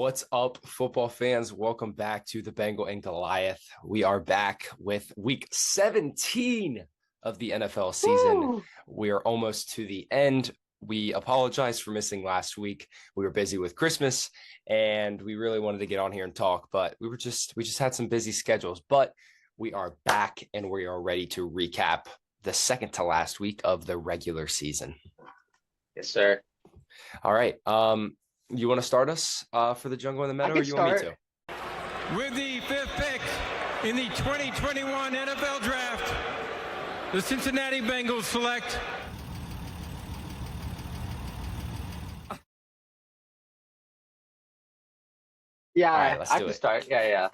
What's up, football fans? Welcome back to the Bengal and Goliath. We are back with week 17 of the NFL season. Woo! We are almost to the end. We apologize for missing last week. We were busy with Christmas and we really wanted to get on here and talk, but we just had some busy schedules. But we are back and we are ready to recap the second to last week of the regular season. Yes, sir. All right. You want to start us for the Jungle in the Meadow, or you want me to? With the fifth pick in the 2021 NFL Draft, the Cincinnati Bengals select Yeah, All right, let's I do can it. start. Yeah.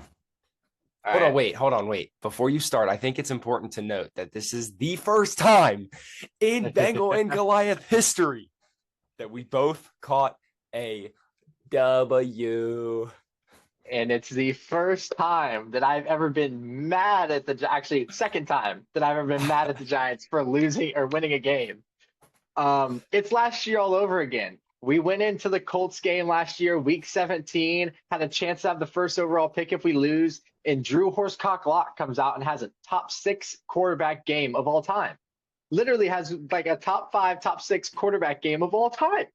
All Hold right. on, wait. Before you start, I think it's important to note that this is the first time in Bengal and Goliath history that we both caught a W. And it's the first time that I've ever been mad at actually second time that I've ever been mad at the Giants for losing or winning a game. It's last year all over again. We went into the Colts game last year, week 17, had a chance to have the first overall pick if we lose, and Drew Horsecock Locke comes out and has a top 6 quarterback game of all time. Literally has like a top 5, top 6 quarterback game of all time.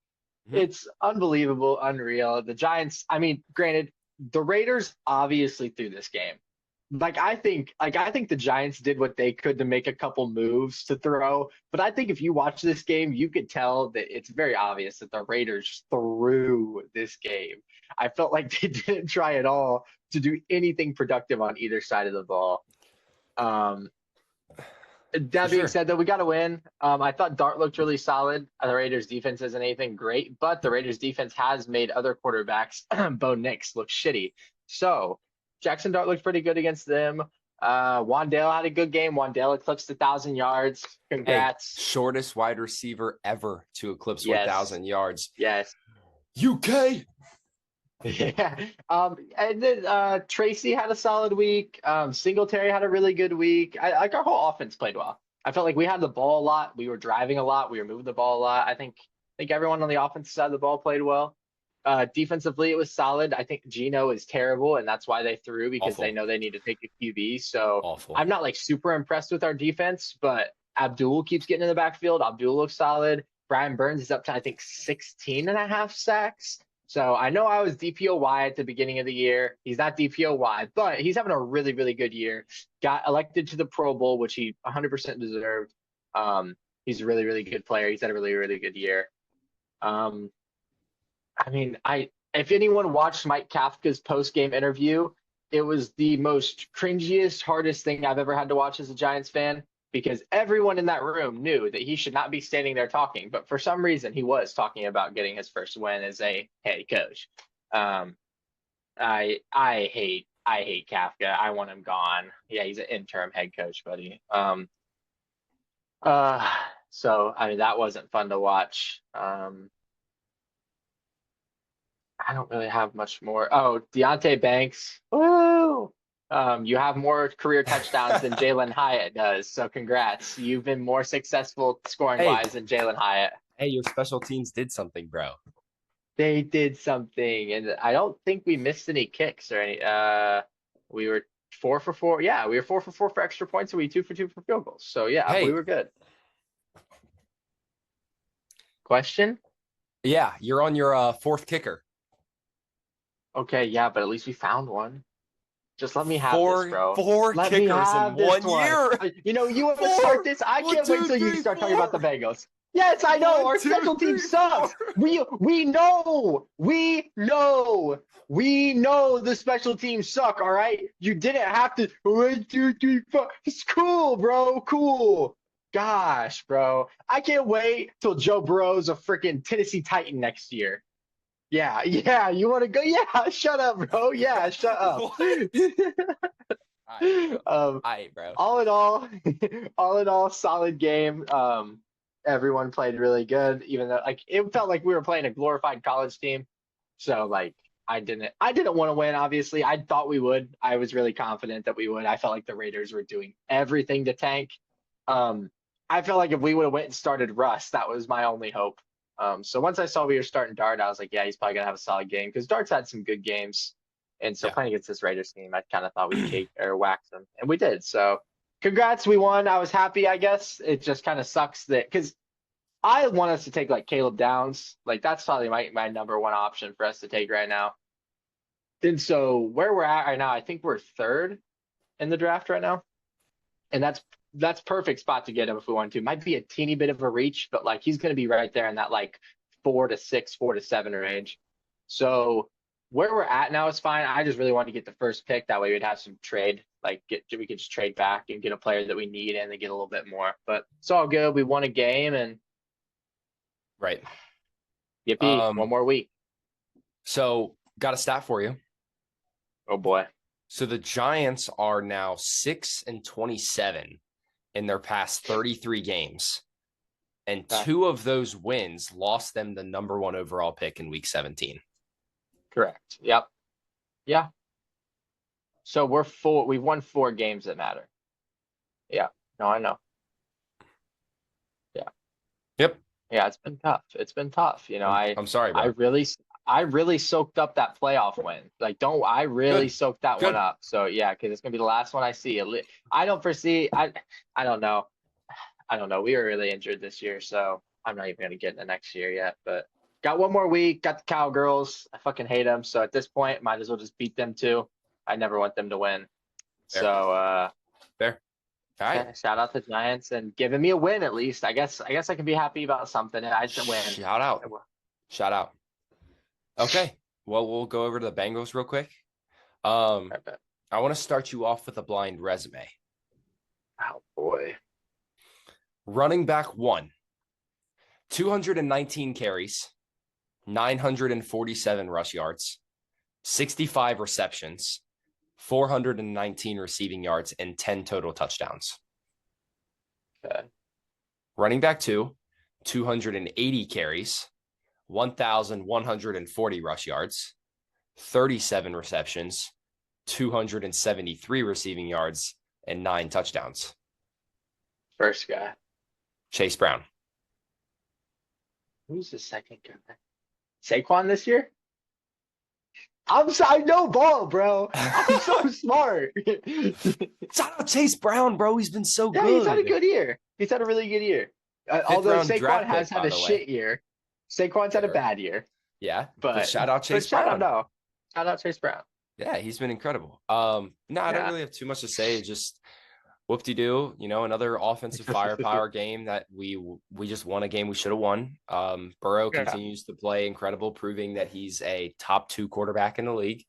Mhm. It's unbelievable, unreal. The Giants, I mean, granted, the Raiders obviously threw this game. I think the Giants did what they could to make a couple moves to throw, but I think if you watch this game, you could tell that it's very obvious that the Raiders threw this game. I felt like they didn't try at all to do anything productive on either side of the ball. Um, that being Sure. said, though, we got to win. I thought Dart looked really solid. The Raiders' defense isn't anything great, but the Raiders' defense has made other quarterbacks, Bo Nix, look shitty. So Jackson Dart looked pretty good against them. Wandale had a good game. Wandale eclipsed 1,000 yards. Hey, Congrats. shortest wide receiver ever to eclipse Yes. 1,000 yards. Yes. UK. Yeah. And then Tracy had a solid week. Singletary had a really good week. Like our whole offense played well. I felt like we had the ball a lot. We were driving a lot. We were moving the ball a lot. I think everyone on the offensive side of the ball played well. Defensively, it was solid. I think Geno is terrible, and that's why they threw because Awful. they know they need to take a QB. So Awful. I'm not like super impressed with our defense, but Abdul keeps getting in the backfield. Abdul looks solid. Brian Burns is up to, I think, 16 and a half sacks. So I know I was DPOY at the beginning of the year. He's not DPOY, but he's having a really, really good year. Got elected to the Pro Bowl, which he 100% deserved. He's a really, really good player. He's had a really, really good year. I mean, if anyone watched Mike Kafka's post-game interview, it was the most cringiest, hardest thing I've ever had to watch as a Giants fan because everyone in that room knew that he should not be standing there talking. But for some reason, he was talking about getting his first win as a head coach. I hate Kafka. I want him gone. Yeah, he's an interim head coach, buddy. So I mean that wasn't fun to watch. I don't really have much more. Oh, Deontay Banks. Woo! You have more career touchdowns than Jalen Hyatt does. So congrats. You've been more successful scoring wise than Jalen Hyatt. Hey, your special teams did something, bro. They did something, and I don't think we missed any kicks or any. We were 4 for 4. Yeah, we were 4 for 4 for extra points, and we 2 for 2 for field goals. So yeah, Hey. we were good. Question? Yeah, you're on your fourth kicker. Okay, yeah, but at least we found one. Just let me have this, bro. Four Let me kickers in have this 1 year. You want to Four. start this? I One, can't two, wait till you three, start talking about the four. Bengals. Yes, I know. One, Our two, special team three, sucks. four. We know. We know the special teams suck, all right? You didn't have to 1, 2, 3, 4. It's cool, bro. Cool. Gosh, bro. I can't wait till Joe Burrow's a freaking Tennessee Titan next year. Yeah, you want to go? Yeah, shut up, bro. Yeah, shut up. All right, bro. All in all, solid game. Everyone played really good, even though like it felt like we were playing a glorified college team. So like I didn't want to win, obviously. I thought we would. I was really confident that we would. I felt like the Raiders were doing everything to tank. I felt like if we would have went and started Russ, that was my only hope. So once I saw we were starting Dart, I was like, yeah, he's probably gonna have a solid game because Dart's had some good games. And so Yeah. playing against this Raiders team, I kind of thought we'd cake or wax them, and we did. So congrats, we won. I was happy, I guess. It just kind of sucks that because I want us to take like Caleb Downs. Like that's probably my number one option for us to take right now. And so where we're at right now, I think we're third in the draft right now. And that's perfect spot to get him if we want to. Might be a teeny bit of a reach, but like he's gonna be right there in that like 4 to 6, 4 to 7 range. So where we're at now is fine. I just really want to get the first pick. That way we'd have some trade. We could just trade back and get a player that we need and then get a little bit more. But it's all good. We won a game and Right. yippee, one more week. So got a stat for you. Oh boy. So the Giants are now 6-27 in their past 33 games. And Okay. 2 of those wins lost them the number 1 overall pick in week 17. Correct. Yep. Yeah. So we've won 4 games that matter. Yeah. No, I know. Yeah. Yep. Yeah, it's been tough. It's been tough. I'm sorry, bro. I really soaked up that playoff win. I really Good. soaked that Good. one up. So yeah, because it's gonna be the last one I see. I don't foresee. I don't know. I don't know. We were really injured this year, so I'm not even gonna get into next year yet. But got one more week. Got the Cowgirls. I fucking hate them. So at this point, might as well just beat them too. I never want them to win. Fair. So Fair. All right. yeah, shout out to the Giants and giving me a win at least. I guess I can be happy about something. I just win. Shout out. Shout out. Okay. Well, we'll go over to the Bengals real quick. I want to start you off with a blind resume. Oh boy. Running back 1, 219 carries, 947 rush yards, 65 receptions, 419 receiving yards, and 10 total touchdowns. Okay. Running back 2, 280 carries, 1,140 rush yards, 37 receptions, 273 receiving yards, and 9 touchdowns. First guy. Chase Brown. Who's the second guy? Saquon this year? I know ball, bro. I'm so smart. Shout out Chase Brown, bro. He's been so Yeah, good. he's had a good year. He's had a really good year. Although round Saquon draft has pick, had by a the way. shit year. Saquon's had a bad year. Yeah, But shout out Chase shout Brown. out, no. Shout out Chase Brown. Yeah, he's been incredible. No, I don't really have too much to say. Just whoop-de-doo, another offensive firepower game that we just won a game we should have won. Burrow continues to play incredible, proving that he's a top 2 quarterback in the league.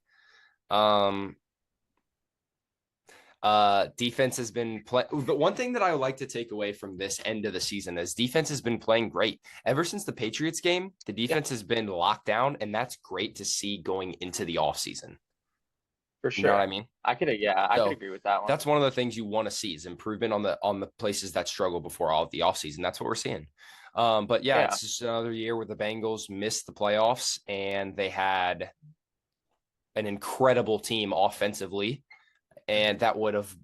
Defense has been playing. The one thing that I would like to take away from this end of the season is defense has been playing great. Ever since the Patriots game, the defense has been locked down, and that's great to see going into the offseason. For sure. You know what I mean? I could agree with that one. That's one of the things you want to see is improvement on the places that struggle before all of the offseason. That's what we're seeing. But yeah, it's just another year where the Bengals missed the playoffs, and they had an incredible team offensively, and that would have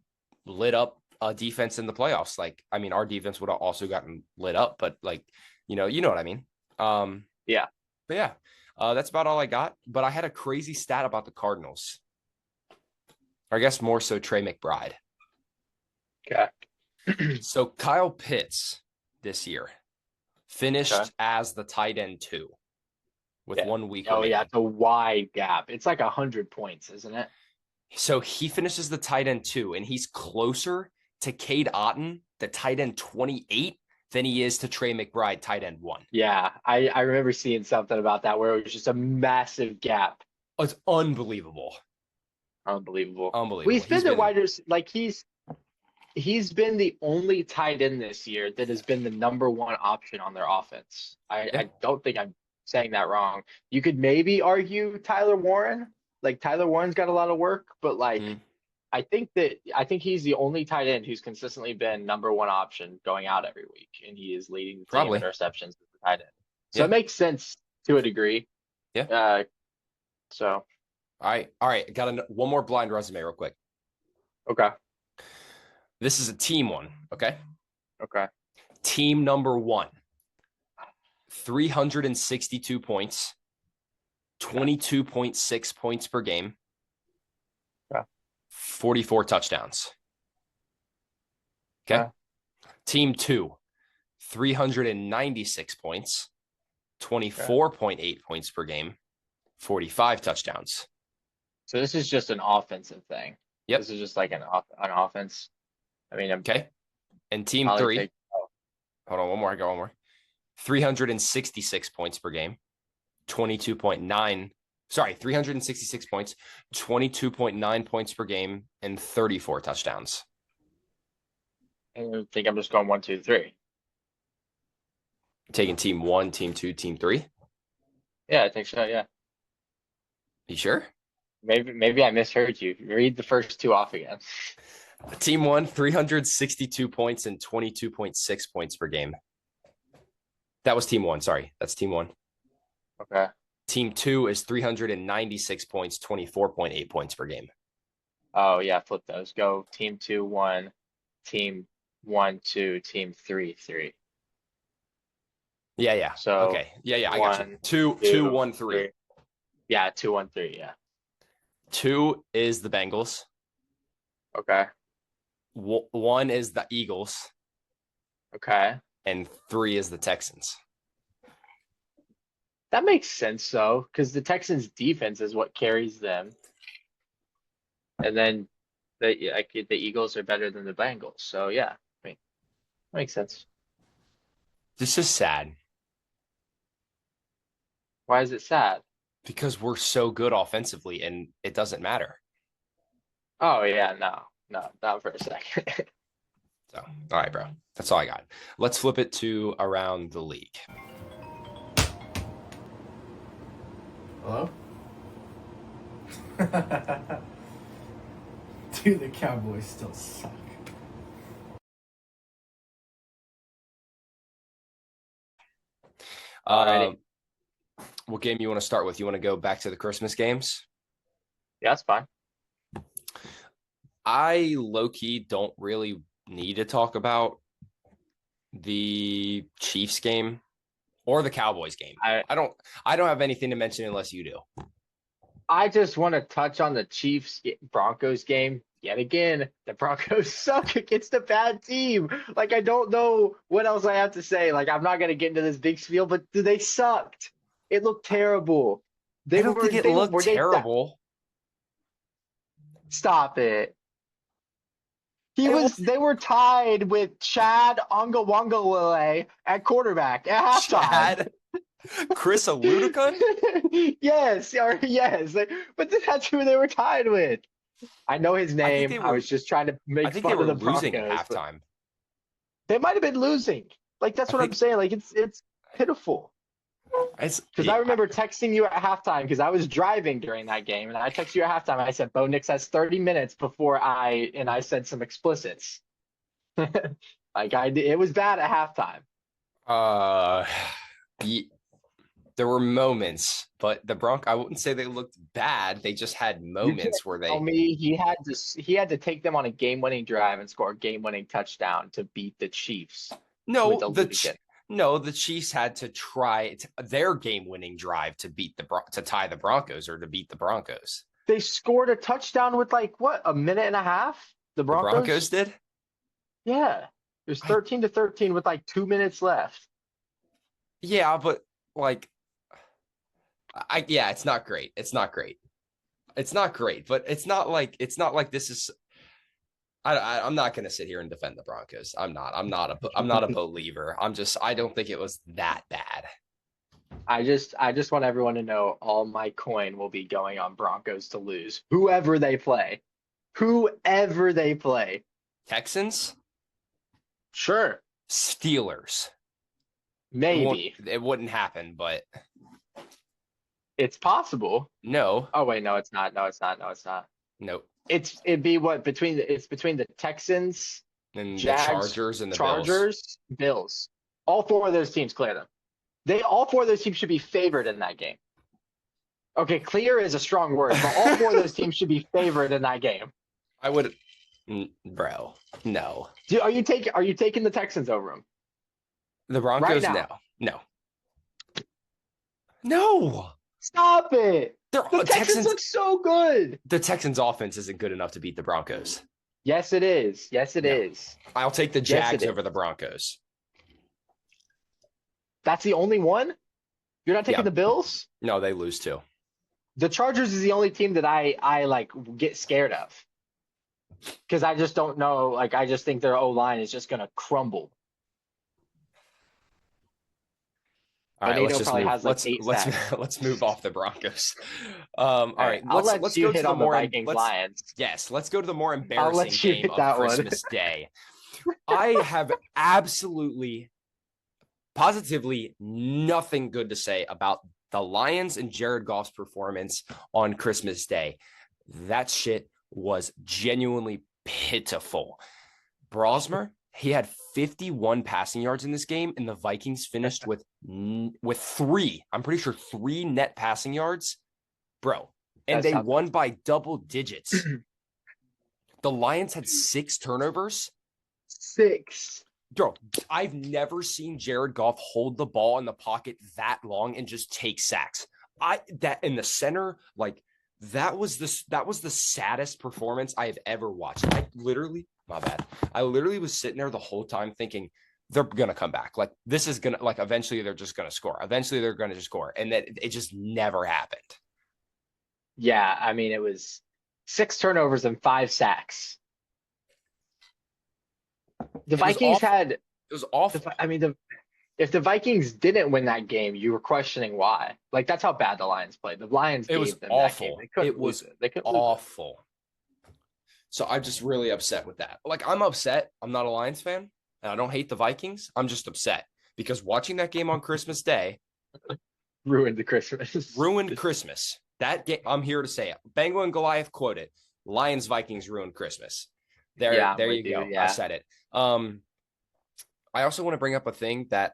lit up a defense in the playoffs. Our defense would have also gotten lit up, but you know what I mean? Yeah. But yeah, that's about all I got. But I had a crazy stat about the Cardinals. Or I guess more so Trey McBride. Okay. So Kyle Pitts this year finished as the tight end 2 with 1 week remaining. Yeah, it's a wide gap. It's like 100 points, isn't it? So he finishes the tight end 2, and he's closer to Cade Otton, the tight end 28, than he is to Trey McBride, tight end 1. Yeah, I remember seeing something about that where it was just a massive gap. Oh, it's unbelievable. Unbelievable. He's been the widest. He's been the only tight end this year that has been the number 1 option on their offense. I don't think I'm saying that wrong. You could maybe argue Tyler Warren. Tyler Warren's got a lot of work, but I think he's the only tight end who's consistently been number 1 option going out every week, and he is leading the team in interceptions as the tight end. So it makes sense to a degree. Yeah. So. All right. Got one more blind resume real quick. Okay. This is a team one. Okay. Okay. Team number 1, 362 points, 22.6 points per game, 44 touchdowns. Okay. Team 2, 396 points, 24.8 points per game, 45 touchdowns. So this is just an offensive thing. Yep. This is just like an offense. I mean, okay. And team 3, hold on, one more. I got one more. 366 points per game, 366 points, 22.9 points per game, and 34 touchdowns. I think I'm just going 1, 2, 3. Taking team 1, team 2, team 3? Yeah, I think so, yeah. You sure? Maybe I misheard you. Read the first 2 off again. Team 1, 362 points and 22.6 points per game. That was team 1. Sorry, that's team 1. Okay. Team 2 is 396 points, 24.8 points per game. Oh, yeah, flip those. Go team 2, 1, team 1, 2, team 3, 3. Yeah. So okay. Yeah, I got you. 2, 1, 3. Yeah, 2, 1, 3, yeah. 2 is the Bengals. Okay. 1 is the Eagles. Okay. And 3 is the Texans. That makes sense, though, because the Texans' defense is what carries them. And then the Eagles are better than the Bengals. So, yeah, I mean, makes sense. This is sad. Why is it sad? Because we're so good offensively, and it doesn't matter. Oh, yeah, no, not for a second. So, all right, bro. That's all I got. Let's flip it to around the league. Hello? Dude, the Cowboys still suck. What game you want to start with? You want to go back to the Christmas games? Yeah, that's fine. I low-key don't really need to talk about the Chiefs game or the Cowboys game. I don't have anything to mention unless you do. I just want to touch on the Chiefs Broncos game yet again. The Broncos suck against a bad team. Like, I don't know what else I have to say. Like, I'm not going to get into this big spiel, but they sucked. It looked terrible. I don't think it looked terrible. Stop it. They were tied with Chad Ongawangawale at quarterback at halftime. Chad? Chris Aluticon? Yes. But that's who they were tied with. I know his name. I was just trying to make fun of the Broncos. Losing at halftime. They might have been losing. Like, that's what I'm saying. Like, it's pitiful. Because I remember texting you at halftime because I was driving during that game, and I texted you at halftime. And I said, Bo Nix has 30 minutes before I said some explicits. It was bad at halftime. There were moments, but I wouldn't say they looked bad. They just had moments where they. Tell me he had to take them on a game-winning drive and score a game-winning touchdown to beat the Chiefs. No, the Chiefs had to try their game-winning drive to tie the Broncos or to beat the Broncos. They scored a touchdown with a minute and a half? The Broncos did? Yeah. It was 13-13 with 2 minutes left. Yeah, but it's not great. It's not great. It's not great, but it's not like this is. I'm not going to sit here and defend the Broncos. I'm not a believer. I don't think it was that bad. I just want everyone to know all my coin will be going on Broncos to lose. Whoever they play. Texans? Sure. Steelers. Maybe. It wouldn't happen, but it's possible. No. Oh wait, no, it's not. Nope. It'd be between the Texans and Jags, the Chargers and the Bills. All 4 of those teams clear them. All 4 of those teams should be favored in that game. Okay, clear is a strong word, but all 4 of those teams should be favored in that game. I would, bro. No. Are you taking the Texans over them? The Broncos? Right now? No. No, Stop it. they're The Texans look so good. The Texans offense isn't good enough to beat the Broncos. Yes, it is. Yes, it No. is. I'll take the Yes, it Jags is. over the Broncos. That's the only one? You're not taking Yeah. the Bills? No, they lose too. The Chargers is the only team that I like get scared of. Because I just don't know. Like, I just think their O-line is just going to crumble. All right, let's Benito just probably move. has like 8 sacks. Let's move off the Broncos. All right, I'll let's let you go hit to the on the more Vikings Lions. yes, let's go to the more I'll embarrassing let you game hit of that one. Christmas Day. I have absolutely, positively nothing good to say about the Lions and Jared Goff's performance on Christmas Day. That shit was genuinely pitiful. Brosmer, he had 51 passing yards in this game, and the Vikings finished with three. I'm pretty sure 3 net passing yards, bro. And they won by double digits. The Lions had 6 turnovers. 6. Bro, I've never seen Jared Goff hold the ball in the pocket that long and just take sacks. That in the center, like that was the saddest performance I have ever watched. My bad. I literally was sitting there the whole time thinking they're gonna come back. Like this is gonna eventually they're just gonna score. Eventually they're gonna just score, and that it just never happened. Yeah, I mean it was 6 turnovers and 5 sacks. The Vikings had. It was awful. If the Vikings didn't win that game, you were questioning why. Like that's how bad the Lions played. The Lions gave them that game. They couldn't lose it. They couldn't lose awful. So I'm just really upset with that. Like I'm upset. I'm not a Lions fan, and I don't hate the Vikings. I'm just upset because watching that game on Christmas Day ruined the Christmas. Ruined Christmas. That game, I'm here to say it. Bengal and Goliath quoted, Lions Vikings ruined Christmas. There you go. Yeah. I said it. I also want to bring up a thing that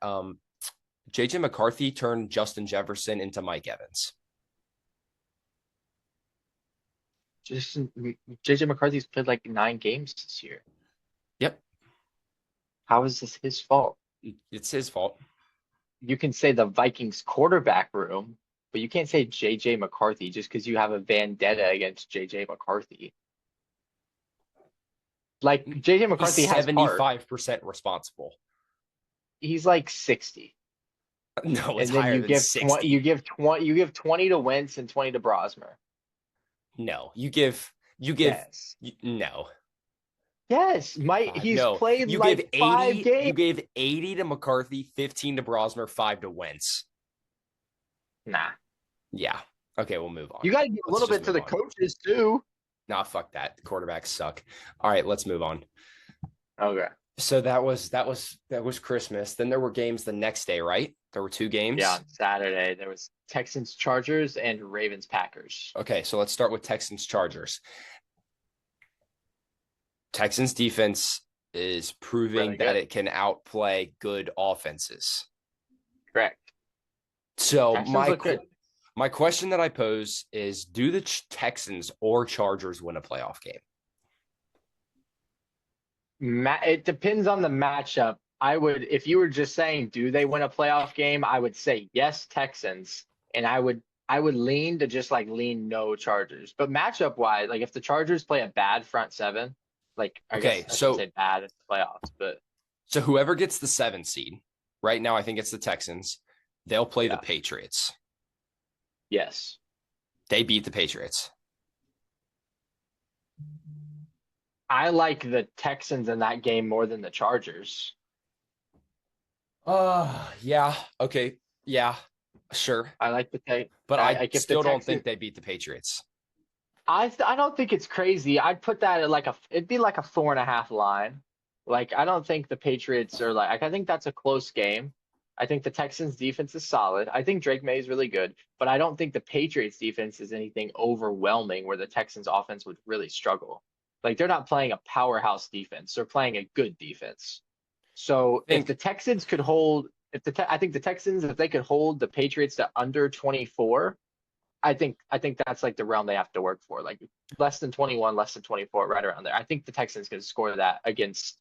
JJ McCarthy turned Justin Jefferson into Mike Evans. JJ McCarthy's played like 9 games this year. Yep. How is this his fault? It's his fault. You can say the Vikings quarterback room, but you can't say JJ McCarthy just because you have a vendetta against JJ McCarthy. Like JJ McCarthy He's has 75% responsible. He's like 60. No, it's and then higher you than give 60. You give 20 to Wentz and 20 to Brosmer. No, you give yes. No. Yes, he's played you like gave 80, 5 games. You gave 80 to McCarthy, 15 to Brosmer, 5 to Wentz. Nah. Yeah. Okay, we'll move on. You got to give a little bit to the coaches too. Nah, fuck that. The quarterbacks suck. All right, let's move on. Okay. So that was Christmas. Then there were games the next day, right? There were 2 games. Yeah, on Saturday there was Texans Chargers and Ravens Packers. Okay, so let's start with Texans Chargers. Texans defense is proving that it can outplay good offenses. Correct. So my question that I pose is, do the Texans or Chargers win a playoff game? It depends on the matchup. If you were just saying, do they win a playoff game? I would say yes, Texans. And I would lean to just lean no Chargers. But matchup wise, like if the Chargers play a bad front seven, I should say bad in the playoffs, but so whoever gets the 7th seed, right now I think it's the Texans, they'll play the Patriots. Yes. They beat the Patriots. I like the Texans in that game more than the Chargers. Yeah. Okay. Yeah. Sure. I like the take. But I still don't think they beat the Patriots. I don't think it's crazy. I'd put that at it'd be like a 4.5 line. I don't think the Patriots are I think that's a close game. I think the Texans defense is solid. I think Drake May is really good, but I don't think the Patriots defense is anything overwhelming where the Texans offense would really struggle. They're not playing a powerhouse defense. They're playing a good defense. So if the Texans could hold, I think the Texans, if they could hold the Patriots to under 24, I think that's the realm they have to work for. Less than 21, less than 24, right around there. I think the Texans can score that against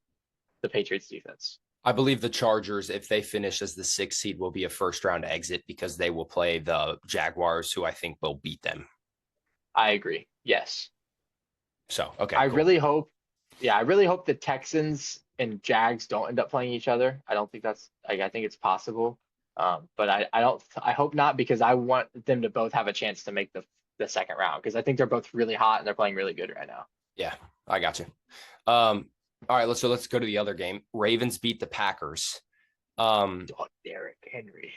the Patriots defense. I believe the Chargers, if they finish as the 6th seed, will be a first-round exit because they will play the Jaguars, who I think will beat them. I agree. Yes. So, okay, I cool. really hope, I really hope the Texans and Jags don't end up playing each other. I don't think that's like I think it's possible. But I hope not because I want them to both have a chance to make the second round because I think they're both really hot and they're playing really good right now. Yeah, I got you. All right, let's go to the other game. Ravens beat the Packers. Derrick Henry.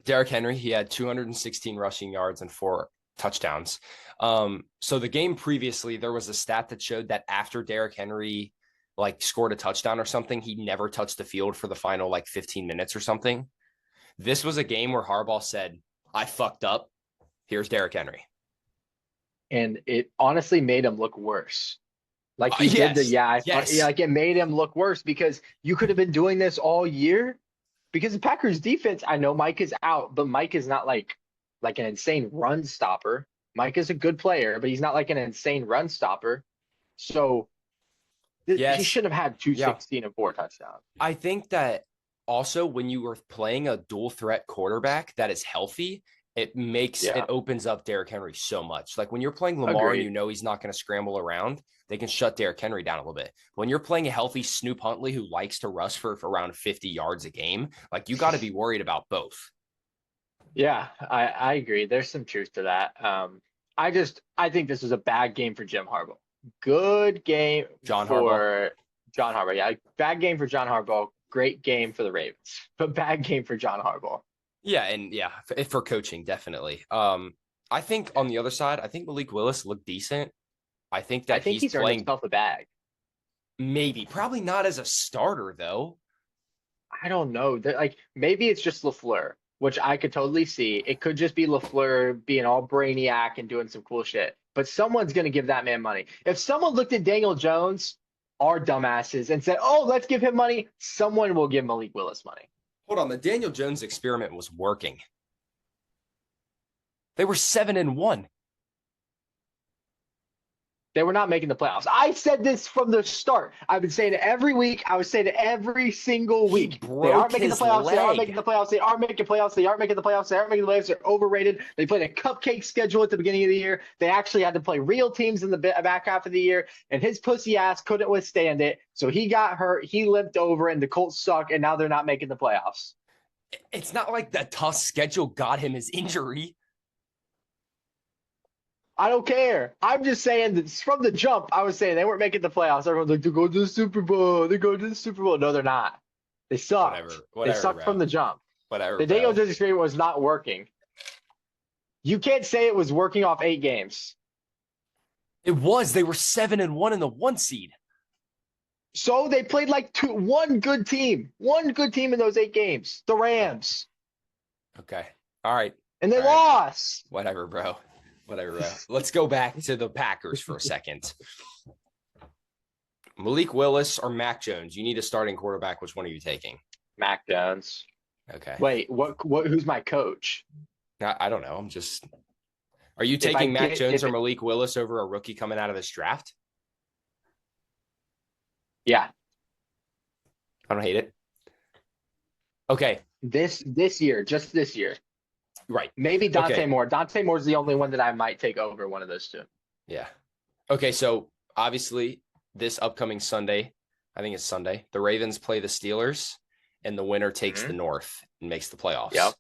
Derrick Henry, he had 216 rushing yards and 4 touchdowns. So the game previously, there was a stat that showed that after Derrick Henry like scored a touchdown or something, he never touched the field for the final like 15 minutes or something. This was a game where Harbaugh said, I fucked up. Here's Derrick Henry. And it honestly made him look worse. Like he yes, did like it made him look worse because you could have been doing this all year. Because the Packers defense, I know Mike is out, but Mike is not like an insane run stopper. Mike is a good player, but he's not like an insane run stopper. So he should have had 216 and 4 touchdowns. I think that also when you are playing a dual threat quarterback that is healthy, it opens up Derrick Henry so much. Like when you're playing Lamar and you know he's not going to scramble around, they can shut Derrick Henry down a little bit. When you're playing a healthy Snoop Huntley who likes to rush for around 50 yards a game, like you got to be worried about both. Yeah, I agree. There's some truth to that. I think this was a bad game for Jim Harbaugh. Good game John Harbaugh. Yeah, bad game for John Harbaugh. Great game for the Ravens, but bad game for John Harbaugh. Yeah, and for coaching, definitely. I think on the other side, I think Malik Willis looked decent. I think he's earned playing himself a bag. Maybe, probably not as a starter though. I don't know. Like maybe it's just LaFleur, which I could totally see. It could just be LaFleur being all brainiac and doing some cool shit. But someone's gonna give that man money. If someone looked at Daniel Jones, our dumbasses, and said, "Oh, let's give him money," someone will give Malik Willis money. Hold on, the Daniel Jones experiment was working. They were 7-1. They were not making the playoffs. I said this from the start. I've been saying it every week. I was saying it every single week. They aren't making the playoffs. They aren't making the playoffs. They aren't making playoffs. They aren't making the playoffs. They aren't making the playoffs. They're overrated. They played a cupcake schedule at the beginning of the year. They actually had to play real teams in the back half of the year, and his pussy ass couldn't withstand it. So he got hurt. He limped over, and the Colts suck, and now they're not making the playoffs. It's not like the tough schedule got him his injury. I don't care. I'm just saying that from the jump, I was saying they weren't making the playoffs. Everyone's like, they're going to the Super Bowl. They're going to the Super Bowl. No, they're not. They sucked. Whatever, they sucked from the jump. Whatever. The Daniel Jones experiment was not working. You can't say it was working off 8 games. It was. They were 7-1 in the 1 seed. So they played like one good team in those 8 games. The Rams. Okay. All right. And they lost. Whatever, bro. Let's go back to the Packers for a second. Malik Willis or Mac Jones? You need a starting quarterback. Which one are you taking? Mac Jones. Okay. Wait, what? Who's my coach? I don't know. Are you taking Mac Jones or Malik Willis over a rookie coming out of this draft? Yeah. I don't hate it. Okay. This year, just this year. Right. Maybe Dante Moore. Dante Moore's the only one that I might take over one of those two. Yeah. Okay, so obviously this upcoming Sunday, I think it's Sunday, the Ravens play the Steelers, and the winner takes the North and makes the playoffs. Yep.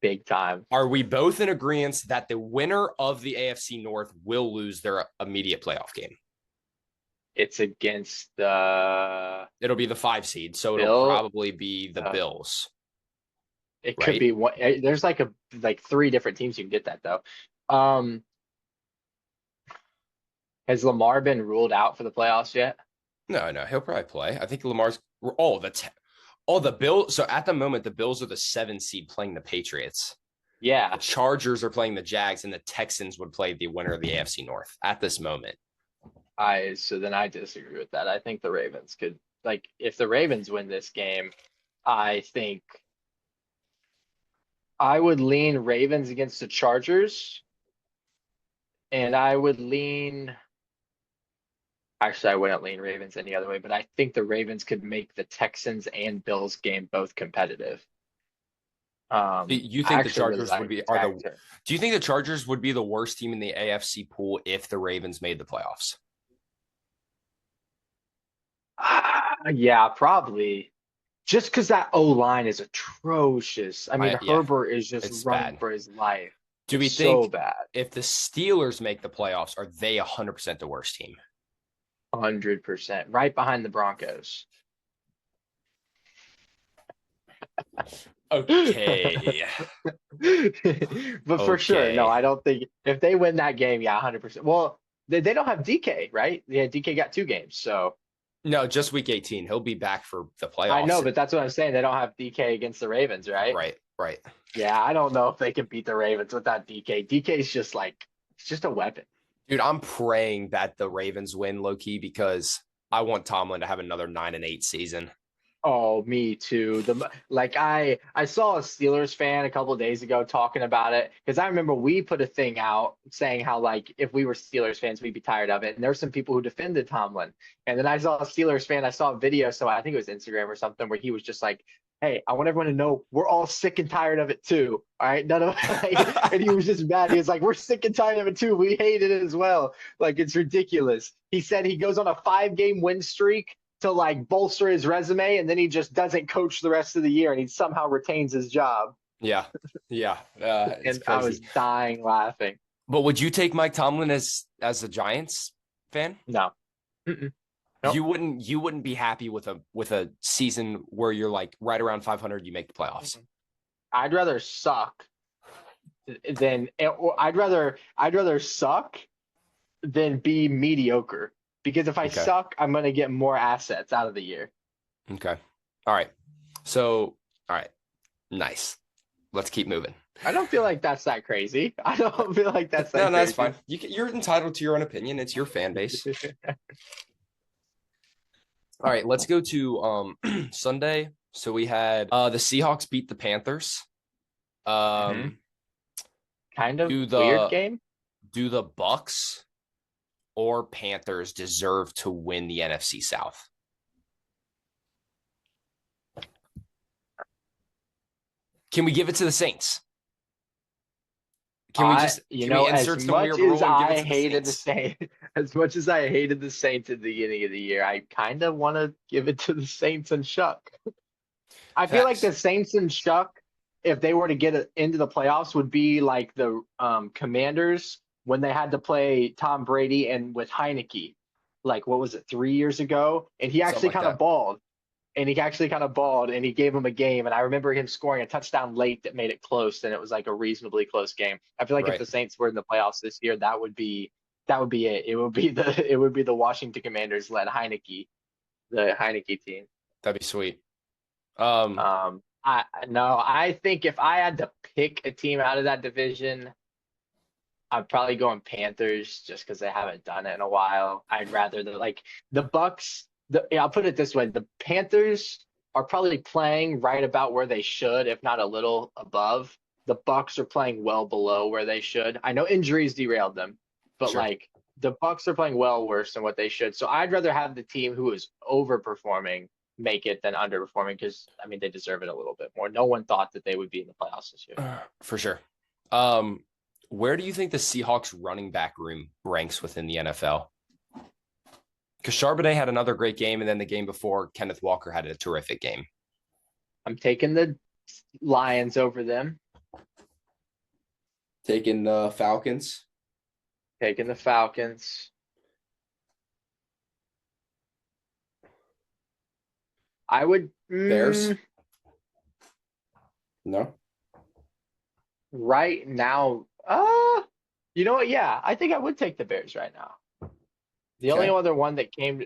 Big time. Are we both in agreement that the winner of the AFC North will lose their immediate playoff game? It's against the... It'll be the 5 seed, so it'll probably be the Bills. It could be one. There's like 3 different teams you can get that though. Has Lamar been ruled out for the playoffs yet? No, he'll probably play. I think Lamar's the Bills. So at the moment, the Bills are the 7 seed playing the Patriots. Yeah. The Chargers are playing the Jags, and the Texans would play the winner of the AFC North at this moment. So then I disagree with that. I think the Ravens could, if the Ravens win this game, I think I would lean Ravens against the Chargers, and I would lean Actually, I wouldn't lean Ravens any other way, but I think the Ravens could make the Texans and Bills game both competitive. You I think the actually really Chargers would like be the are tag the team. do you think the Chargers would be the worst team in the AFC pool if the Ravens made the playoffs? Yeah, probably. Just because that O line is atrocious. I mean, Yeah, Herbert is just it's running bad. for his life. Do It's we so think bad. if the Steelers make the playoffs, are they 100% the worst team? 100%. Right behind the Broncos. Okay. But for sure, no, Okay. I don't think if they win that game, yeah, 100%. Well, they don't have DK, right? Yeah, DK got 2 games. So No, just week 18. He'll be back for the I know, playoffs. but that's what I'm saying. They don't have DK against the Ravens, right? Right, right. Yeah, I don't know if they can beat the Ravens without DK. DK's just like, it's just a weapon. Dude, I'm praying that the Ravens win low key because I want Tomlin to have another 9-8 season. Oh, me too. I saw a Steelers fan a couple of days ago talking about it because I remember we put a thing out saying how like if we were Steelers fans we'd be tired of it, and there's some people who defended Tomlin, and then I saw a Steelers fan. I saw a video, so I think it was Instagram or something, where he was just like, "Hey, I want everyone to know we're all sick and tired of it too. All right, none of and he was just mad. He was like, "We're sick and tired of it too. We hate it as well. Like it's ridiculous." He said he goes on a 5-game win streak to like bolster his resume, and then he just doesn't coach the rest of the year, and he somehow retains his job. Yeah, yeah, it's And I was crazy. dying laughing. But would you take Mike Tomlin as a Giants fan? No. Mm-mm. Nope. You wouldn't be happy with a season where you're like right around 500, you make the playoffs. I'd rather suck than or I'd rather suck than be mediocre, because if I Okay. suck, I'm gonna get more assets out of the year. Okay. All right. So, all right. Nice. Let's keep moving. I don't feel like that's that crazy. I don't feel like that's that No, that's crazy. fine. You're entitled to your own opinion. It's your fan base. All right, let's go to Sunday. So we had the Seahawks beat the Panthers. Kind of Do weird game. Do the Bucks or Panthers deserve to win the NFC South? Can we give it to the Saints? Can we just you can know, we insert as some weird much rule as and give it I to the hated the Saints? Saints, as much as I hated the Saints at the beginning of the year, I kind of want to give it to the Saints and Shuck. I feel like Facts. the Saints and Shuck, if they were to get into the playoffs, would be like the Commanders when they had to play Tom Brady and with Heineke, like what was it, 3 years ago? And he Something actually like kind of that. balled. And he actually kind of balled, and he gave him a game. And I remember him scoring a touchdown late that made it close, and it was like a reasonably close game. I feel like if Right. the Saints were in the playoffs this year, that would be it. It would be the Washington Commanders led Heineke, the Heineke team. That'd be sweet. I think if I had to pick a team out of that division, I'm probably going Panthers just because they haven't done it in a while. I'd rather the Bucks. I'll put it this way: the Panthers are probably playing right about where they should, if not a little above. The Bucks are playing well below where they should. I know injuries derailed them, but Sure. like the Bucks are playing well worse than what they should. So I'd rather have the team who is overperforming make it than underperforming, because I mean they deserve it a little bit more. No one thought that they would be in the playoffs this year. For sure. Where do you think the Seahawks running back room ranks within the NFL? Because Charbonnet had another great game, and then the game before, Kenneth Walker had a terrific game. I'm taking the Lions over them. Taking the Falcons. Taking the Falcons. I would Bears? No. right now. You know what? Yeah, I think I would take the Bears right now. The only other one that came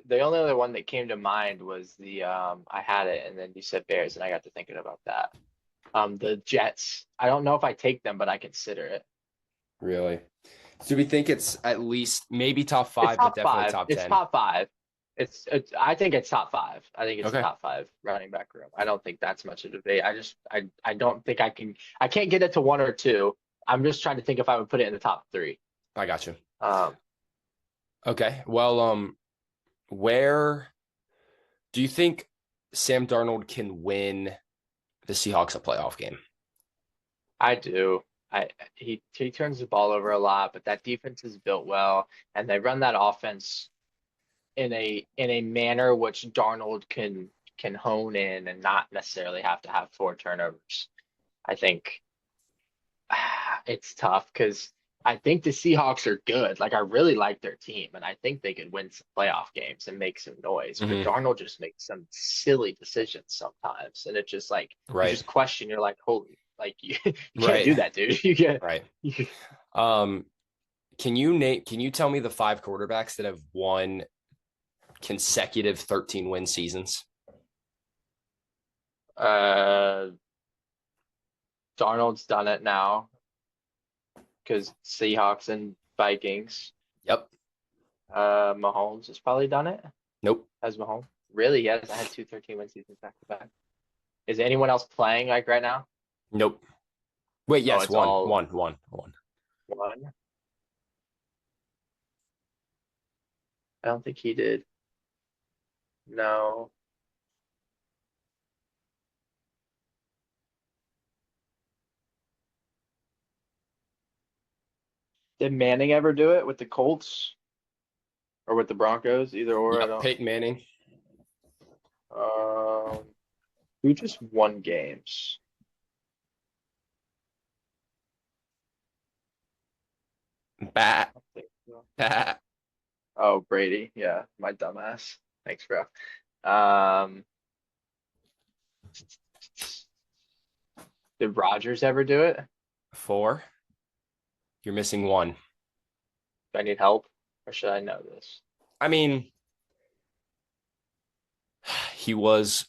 to mind was I had it, and then you said Bears, and I got to thinking about that. The Jets. I don't know if I take them, but I consider it. Really? So we think it's at least maybe top 5, It's top but definitely five. top It's 10. top five. It's. I think it's top five. I think it's Okay. top five running back room. I don't think that's much of a debate. I don't think I can. I can't get it to 1 or 2. I'm just trying to think if I would put it in the top 3. I got you. Um, Okay. Well, Where do you think Sam Darnold can win the Seahawks a playoff game? I do. He turns the ball over a lot, but that defense is built well, and they run that offense in a manner which Darnold can hone in and not necessarily have to have four turnovers. I think it's tough because I think the Seahawks are good. Like I really like their team, and I think they could win some playoff games and make some noise. But Mm-hmm. Darnold just makes some silly decisions sometimes, and it's just like you Right. just question. You're like, holy, like you can't Right. do that, dude. You get Right. you, Um, can you tell me the 5 quarterbacks that have won consecutive 13-win seasons? uh Darnold's done it now because Seahawks and Vikings. Yep. Mahomes has probably done it. Nope. Has Mahomes really? Yes, I had two 13-win seasons back to back. Is anyone else playing like right now? Nope. Wait, Oh, yes, it's one, all one, one, one. one. I don't think he did. No. Did Manning ever do it with the Colts or with the Broncos? Either or, I Yep. don't. Peyton Manning. Um, who just won games? I Bat. don't think so. Bat. Oh, Brady. Yeah, my dumbass. Thanks, bro. Um, did Rodgers ever do it? 4. You're missing one. Do I need help or should I know this? I mean, he was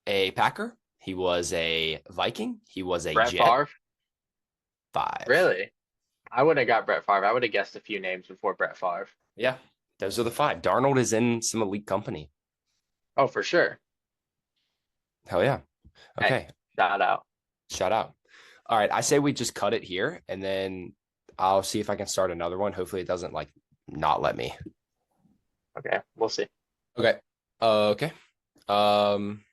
a Packer. He was a Viking. He was a Brett Jet. Favre? 5. Really? I would have got Brett Favre. I would have guessed a few names before Brett Favre. Yeah. Those are the 5. Darnold is in some elite company. Oh, for sure. Hell yeah. Hey, Okay. shout out. Shout out. All right. I say we just cut it here and then I'll see if I can start another one. Hopefully it doesn't like not let me. Okay, we'll see. Okay. Okay. Um,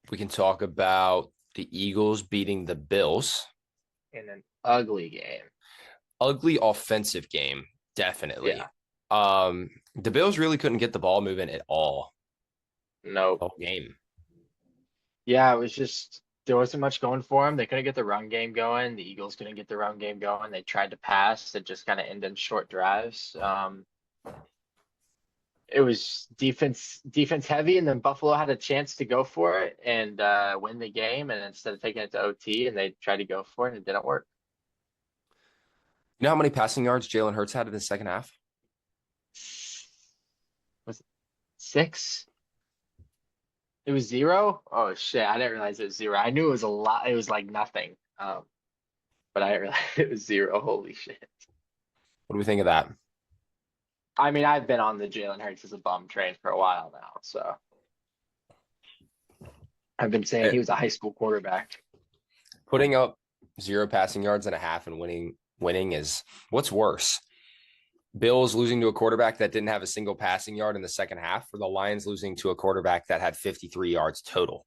we can talk about the Eagles beating the Bills. In an ugly game. Ugly offensive game, definitely. Yeah. The Bills really couldn't get the ball moving at all No. the whole game. Yeah, it was just there wasn't much going for them. They couldn't get the run game going. The Eagles couldn't get the run game going. They tried to pass. It just kind of ended in short drives. It was defense heavy, and then Buffalo had a chance to go for it and win the game. And instead of taking it to OT, and they tried to go for it, and it didn't work. You know how many passing yards Jalen Hurts had in the second half? Was it 6? It was 0? Oh shit, I didn't realize it was 0. I knew it was a lot. It was like nothing. But I didn't realize it was 0. Holy shit. What do we think of that? I mean, I've been on the Jalen Hurts as a bum train for a while now, so I've been saying he was a high school quarterback. Putting up 0 passing yards and a half and winning is what's worse? Bills losing to a quarterback that didn't have a single passing yard in the second half, or the Lions losing to a quarterback that had 53 yards total?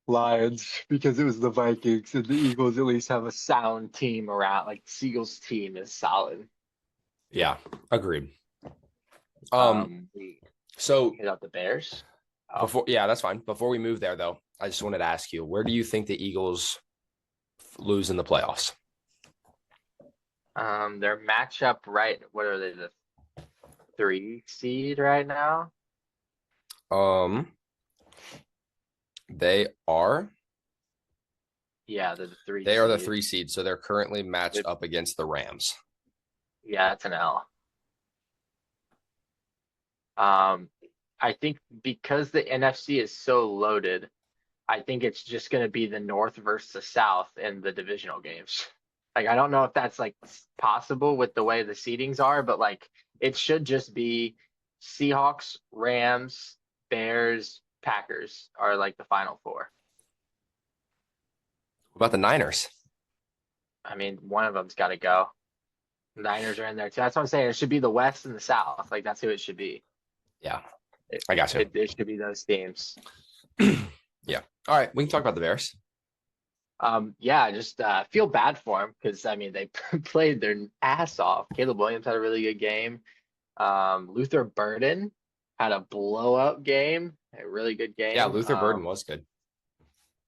Lions, because it was the Vikings, and the Eagles at least have a sound team around. Like the Eagles team is solid. Yeah, agreed. So hit out the Bears. That's fine. Before we move there, though, I just wanted to ask you, where do you think the Eagles lose in the playoffs? Their matchup, right? What are they, the 3 seed right now? They are. Yeah, they're the 3 They are the seed. 3 seed, so they're currently matched up against the Rams. Yeah, it's an L. I think because the NFC is so loaded, I think it's just going to be the North versus the South in the divisional games. Like, I don't know if that's like possible with the way the seedings are, but like it should just be Seahawks, Rams, Bears, Packers are like the final 4. What about the Niners? I mean, one of them's got to go. Niners are in there too. That's what I'm saying. It should be the West and the South. Like that's who it should be. Yeah, It, I got you. it should be those teams. Yeah. All right, we can talk about the Bears. Yeah, I just feel bad for them because I mean they played their ass off. Caleb Williams had a really good game. Luther Burden had a blow up game, a really good game. Yeah, Luther Burden was good.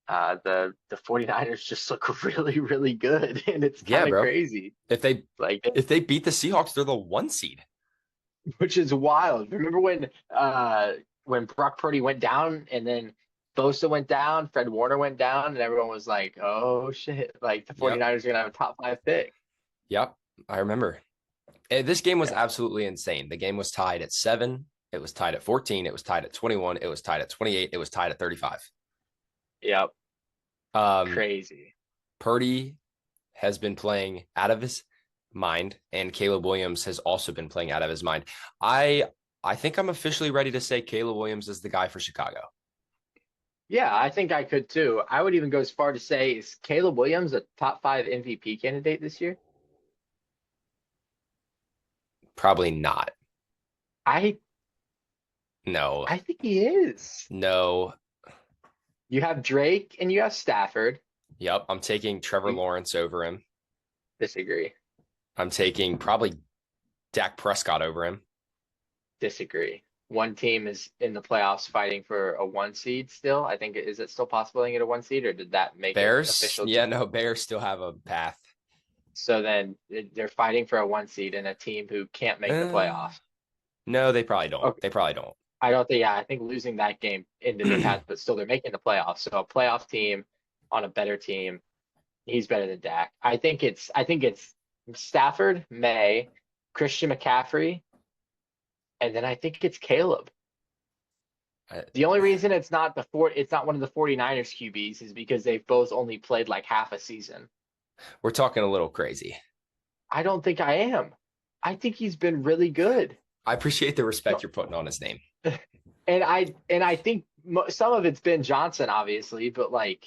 The 49ers just look really, really good, and it's Yeah, kind of bro. crazy. If they Like, beat the Seahawks, they're the 1 seed. which is wild. Remember when Brock Purdy went down, and then Bosa went down, Fred Warner went down, and everyone was like, "Oh shit!" Like the 49ers are gonna have a top 5 pick. Yep, I remember. This game was Yeah. absolutely insane. The game was tied at 7. It was tied at 14. It was tied at 21. It was tied at 28. It was tied at 35. Yep, Um, crazy. Purdy has been playing out of his mind, and Caleb Williams has also been playing out of his mind. I think I'm officially ready to say Caleb Williams is the guy for Chicago. Yeah, I think I could too. I would even go as far to say, is Caleb Williams a top 5 MVP candidate this year? Probably not. I No. I think he is. No. You have Drake and you have Stafford. Yep. I'm taking Trevor Mm. Lawrence over him. Disagree. I'm taking probably Dak Prescott over him. Disagree. One team is in the playoffs fighting for a 1 seed still. I think is it still possible to get a 1 seed, or did that make it Bears? official? Yeah, no, Bears still have a path. So then they're fighting for a 1 seed in a team who can't make the playoffs. No, they probably don't. Okay. They probably don't. I don't think. Yeah, I think losing that game ended their path, but still they're making the playoffs. So a playoff team on a better team, he's better than Dak. I think it's Stafford, May, Christian McCaffrey, and then I think it's Caleb. The only reason it's not one of the 49ers QBs is because they've both only played like half a season. We're talking a little crazy. I don't think I am. I think he's been really good. I appreciate the respect you're putting on his name. And I think some of it's Ben Johnson, obviously, but like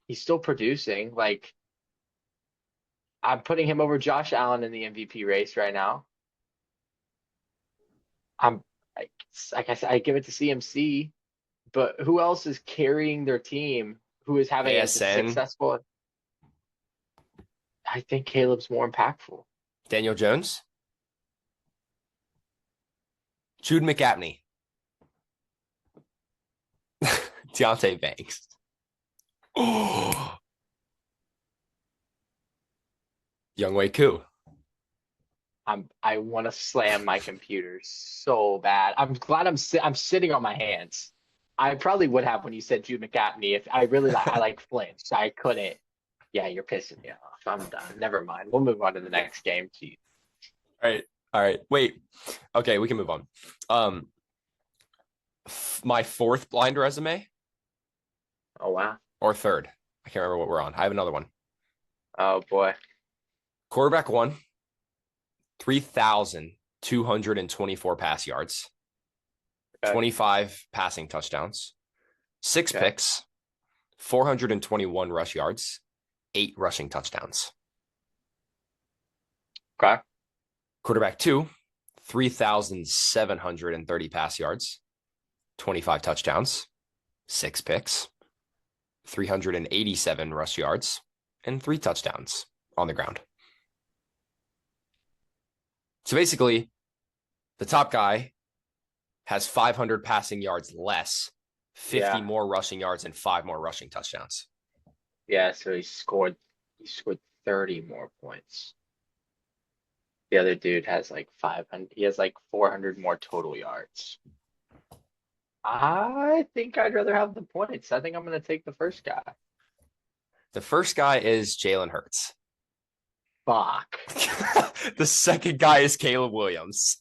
he's still producing. Like I'm putting him over Josh Allen in the MVP race right now. Like I said, I give it to CMC, but who else is carrying their team? Who is having a ASN. successful? I think Caleb's more impactful. Daniel Jones? Jude McApney. Deontay Banks. Oh. Younghoe Koo. I want to slam my computer so bad. I'm glad I'm sitting on my hands. I probably would have when you said Jude McApney. If I really I flinched. I couldn't. Yeah, you're pissing me off. I'm done. Never mind. We'll move on to the next game. Jeez. All right. Wait. Okay, we can move on. My 4th blind resume Oh wow. or 3rd. I can't remember what we're on. I have another one. Oh boy. Quarterback 1, 3,224 pass yards, Okay. 25 passing touchdowns, 6 Okay. picks, 421 rush yards, 8 rushing touchdowns. Okay. Quarterback 2, 3,730 pass yards, 25 touchdowns, 6 picks, 387 rush yards, and 3 touchdowns on the ground. So basically, the top guy has 500 passing yards less, 50 Yeah. more rushing yards, and 5 more rushing touchdowns. Yeah, so he scored 30 more points. The other dude has like 500. He has like 400 more total yards. I think I'd rather have the points. I think I'm going to take the first guy. The first guy is Jalen Hurts. Fuck. The second guy is Caleb Williams.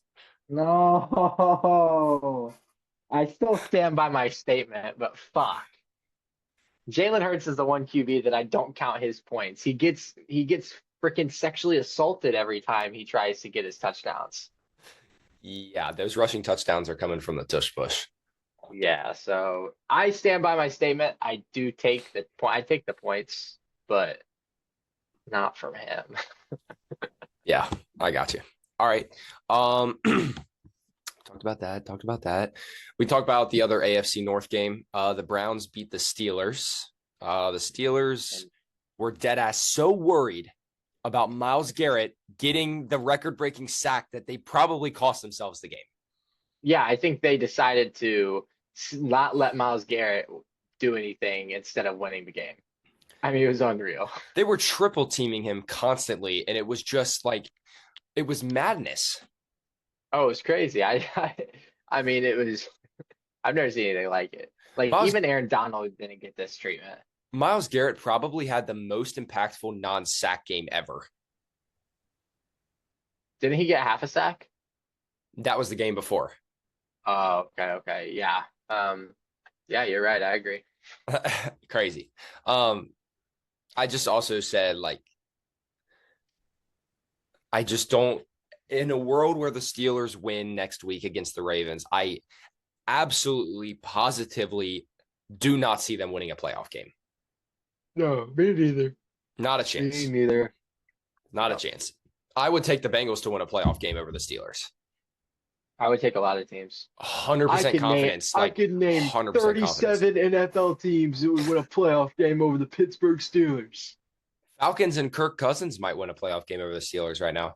No. I still stand by my statement, but fuck. Jalen Hurts is the one QB that I don't count his points. He gets freaking sexually assaulted every time he tries to get his touchdowns. Yeah, those rushing touchdowns are coming from the tush push. Yeah, so I stand by my statement. I do take the point. I take the points, but not from him. Yeah, I got you. All right. Talked about that. Talked about that. We talked about the other AFC North game. The Browns beat the Steelers. The Steelers And were dead ass so worried about Myles Garrett getting the record-breaking sack that they probably cost themselves the game. yeah, I think they decided to not let Myles Garrett do anything instead of winning the game. I mean, it was unreal. They were triple teaming him constantly, and it was just like it was madness. Oh, it was crazy. I mean, it was. I've never seen anything like it. Like Myles even Aaron Donald didn't get this treatment. Myles Garrett probably had the most impactful non-sack game ever. Didn't he get half a sack? That was the game before. Oh, okay, yeah. Yeah, you're right. I agree. Crazy. I just also said like I just don't in a world where the Steelers win next week against the Ravens, I absolutely positively do not see them winning a playoff game. No, me neither. Not a Me chance. neither. Not a No. chance. I would take the Bengals to win a playoff game over the Steelers. I would take a lot of teams. 100% confidence. I Like could name 100% confidence. 37 NFL teams that would win a playoff game over the Pittsburgh Steelers. Falcons and Kirk Cousins might win a playoff game over the Steelers right now.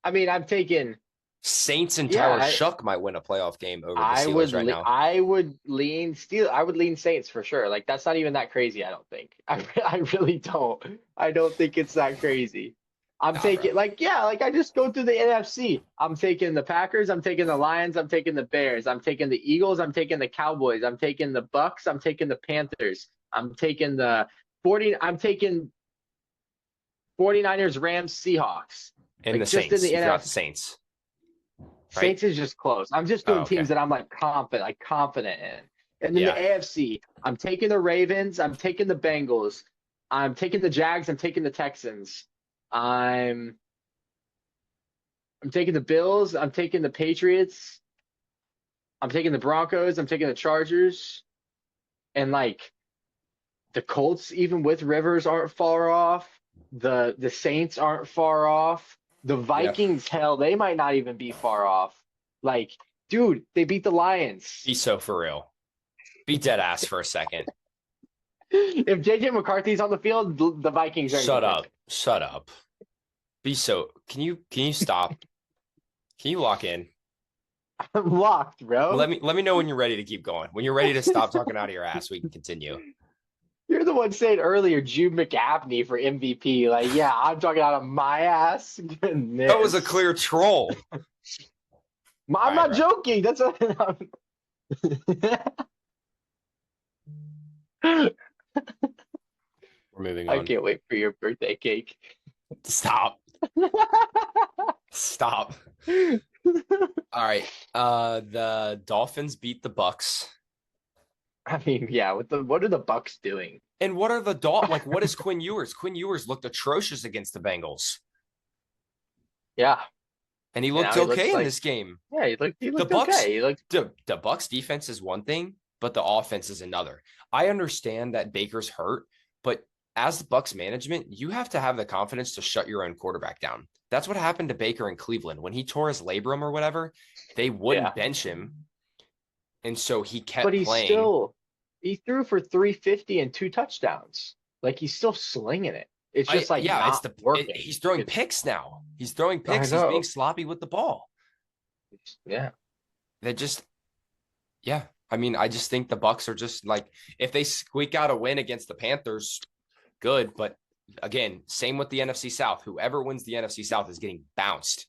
I mean, I'm taking. Saints and Yeah, Tyler Shuck might win a playoff game over the I Steelers right now. I would lean Saints for sure. Like that's not even that crazy. I don't think. I really don't. I don't think it's that crazy. I'm Nah, taking bro. like I just go through the NFC. I'm taking the Packers. I'm taking the Lions. I'm taking the Bears. I'm taking the Eagles. I'm taking the Cowboys. I'm taking the Bucks. I'm taking the Panthers. I'm taking the 40. I'm taking 49ers, Rams, Seahawks. And the Like just in Saints. the You forgot the NFC. Saints. Right? Saints is just close. I'm just Oh, doing okay. teams that I'm like confident in. And then Yeah. the AFC, I'm taking the Ravens, I'm taking the Bengals, I'm taking the Jags, I'm taking the Texans. I'm taking the Bills, I'm taking the Patriots, I'm taking the Broncos, I'm taking the Chargers. And like the Colts, even with Rivers, aren't far off. The Saints aren't far off. The Vikings, hell, they might not even be far off. Like, dude, they beat the Lions. Be so for real. Be dead ass for a second. If JJ McCarthy's on the field, the Vikings are. Shut up. Shut up. Be so. Can you stop? Can you lock in? I'm locked, bro. Let me know when you're ready to keep going. When you're ready to stop talking out of your ass, we can continue. You're the one saying earlier, Jude McAfee for MVP. Like, yeah, I'm talking out of my ass. Goodness. That was a clear troll. I'm All right, not bro. joking. That's what. We're moving I on. can't wait for your birthday cake. Stop. Stop. All right. The Dolphins beat the Bucks. I mean, yeah. What are the Bucks doing? And what are what is Quinn Ewers? Quinn Ewers looked atrocious against the Bengals. Yeah, And he now looked he looks okay in like- this game. yeah. He looked Bucks- okay. He looked. The Bucks defense is one thing, but the offense is another. I understand that Baker's hurt, but as the Bucks management, you have to have the confidence to shut your own quarterback down. That's what happened to Baker in Cleveland. When he tore his labrum or whatever, they wouldn't Yeah. bench him. And so he kept But playing. he threw for 350 and 2 touchdowns. Like he's still slinging it. It's just like not working. He's throwing It's- picks now. He's throwing picks. He's know. being sloppy with the ball. Yeah. They just, yeah. I mean, I just think the Bucks are just like if they squeak out a win against the Panthers, good. But again, same with the NFC South. Whoever wins the NFC South is getting bounced.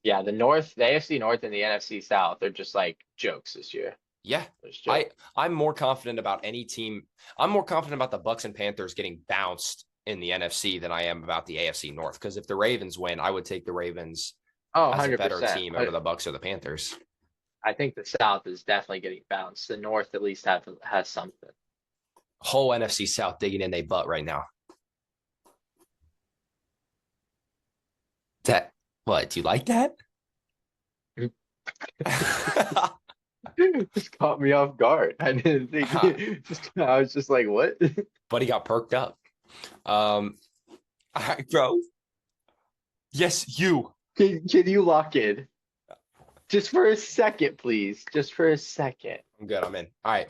Yeah, the AFC North and the NFC South are just like jokes this year. Yeah, There's jokes. I'm more confident about any team. I'm more confident about the Bucks and Panthers getting bounced in the NFC than I am about the AFC North. Because if the Ravens win, I would take the Ravens Oh, as a 100%. better team over the Bucks or the Panthers. I think the South is definitely getting bounced. The North at least has something. Whole NFC South digging in their butt right now. That what? Do you like that? Just caught me off guard. I didn't think. I was just like, what? But he got perked up. All right, bro. Yes, you. Can you lock in? Just for a second, please. Just for a second. I'm good. I'm in. All right.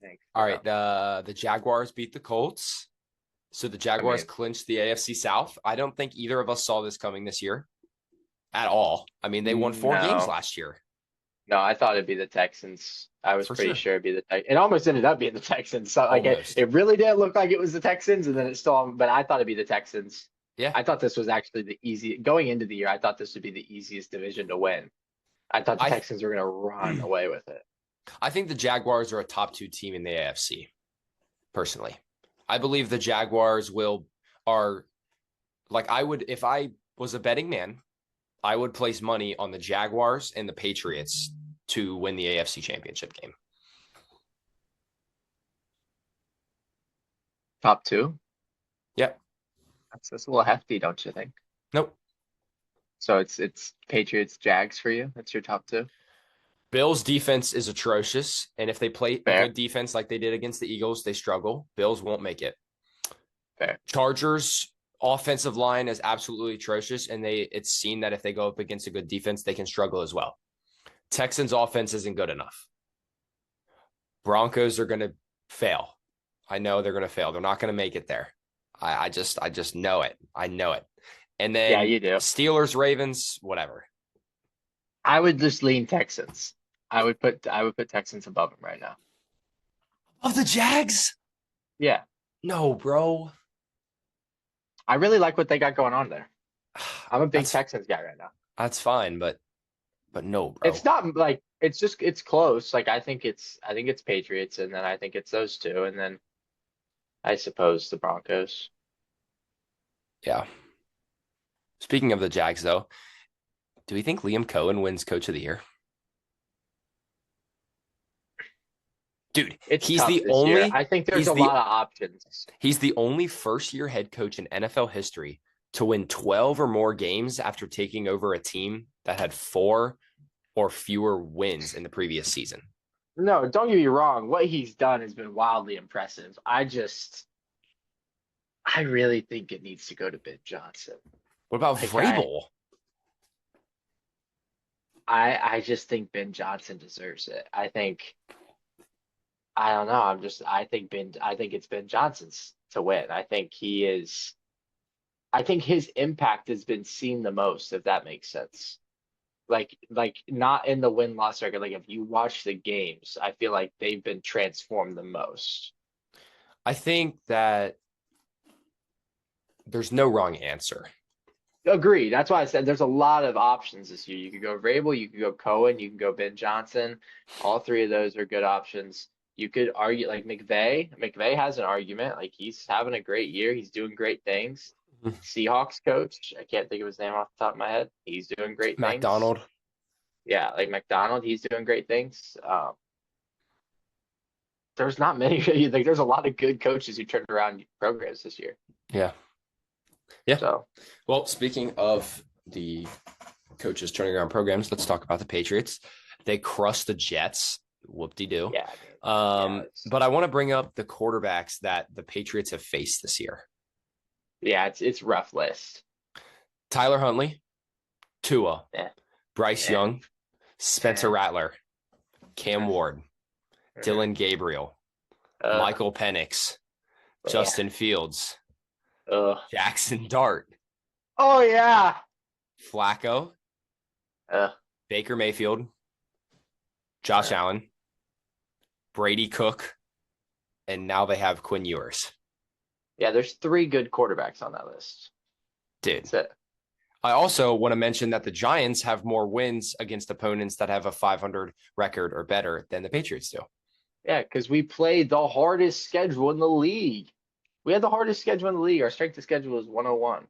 Thanks. All right. The Jaguars beat the Colts. So the Jaguars clinched the AFC South. I don't think either of us saw this coming this year at all. I mean, they won 4 games last year. No, I thought it'd be the Texans. I was For pretty sure. sure it'd be the Texans. It almost ended up being the Texans. So like Almost. it really didn't look like it was the Texans, and then it still. But I thought it'd be the Texans. Yeah. I thought this was actually the easy going into the year. I thought this would be the easiest division to win. I thought the Texans were going to run away with it. I think the Jaguars are a top 2 team in the AFC. Personally, I believe the Jaguars are like I would if I was a betting man, I would place money on the Jaguars and the Patriots to win the AFC Championship game. Top 2? Yep. That's a little hefty, don't you think? Nope. So it's Patriots, Jags for you? That's your top 2? Bills' defense is atrocious, and if they play Fair. a good defense like they did against the Eagles, they struggle. Bills won't make it. Fair. Chargers' offensive line is absolutely atrocious, and it's seen that if they go up against a good defense, they can struggle as well. Texans' offense isn't good enough. Broncos are going to fail. I know they're going to fail. They're not going to make it there. I just know it. I know it. And then Yeah, you do. Steelers, Ravens, whatever. I would just lean Texans. I would put Texans above them right now. Of the Jags? Yeah. No, bro. I really like what they got going on there. I'm a big Texans guy right now. That's fine, but no, bro. It's not like it's close. Like I think it's Patriots, and then I think it's those two, and then I suppose the Broncos. Yeah. Speaking of the Jags, though, do we think Liam Cohen wins Coach of the Year? Dude, he's the only. Year. I think there's a lot of options. He's the only first-year head coach in NFL history to win 12 or more games after taking over a team that had 4 or fewer wins in the previous season. No, don't get me wrong. What he's done has been wildly impressive. I really think it needs to go to Ben Johnson. What about Vrabel? I just think Ben Johnson deserves it. I don't know. I think it's Ben Johnson's to win. I think his impact has been seen the most, if that makes sense. Like not in the win-loss record. Like if you watch the games, I feel like they've been transformed the most. I think that there's no wrong answer. Agreed. That's why I said there's a lot of options this year. You could go Vrabel, you could go Cohen, you can go Ben Johnson. All 3 of those are good options. You could argue like McVay. McVay has an argument. Like he's having a great year. He's doing great things. Seahawks coach. I can't think of his name off the top of my head. He's doing great things. McDonald. Yeah, like McDonald. He's doing great things. There's not many. Like there's a lot of good coaches who turned around programs this year. Yeah. Yeah. So, well, speaking of the coaches turning around programs, let's talk about the Patriots. They crushed the Jets. Whoop-de-doo. Yeah. But I want to bring up the quarterbacks that the Patriots have faced this year. Yeah, it's rough list. Tyler Huntley, Tua, Bryce Yeah. Young, Spencer Rattler, Cam Ward, Dylan Gabriel, Michael Penix, Justin Fields, Jackson Dart, Oh yeah. Flacco, Baker Mayfield, Josh Allen, Brady Cook, and now they have Quinn Ewers. Yeah, there's 3 good quarterbacks on that list. Dude. That's it. I also want to mention that the Giants have more wins against opponents that have a 500 record or better than the Patriots do. Yeah, because we played the hardest schedule in the league. We had the hardest schedule in the league. Our strength of schedule is 101.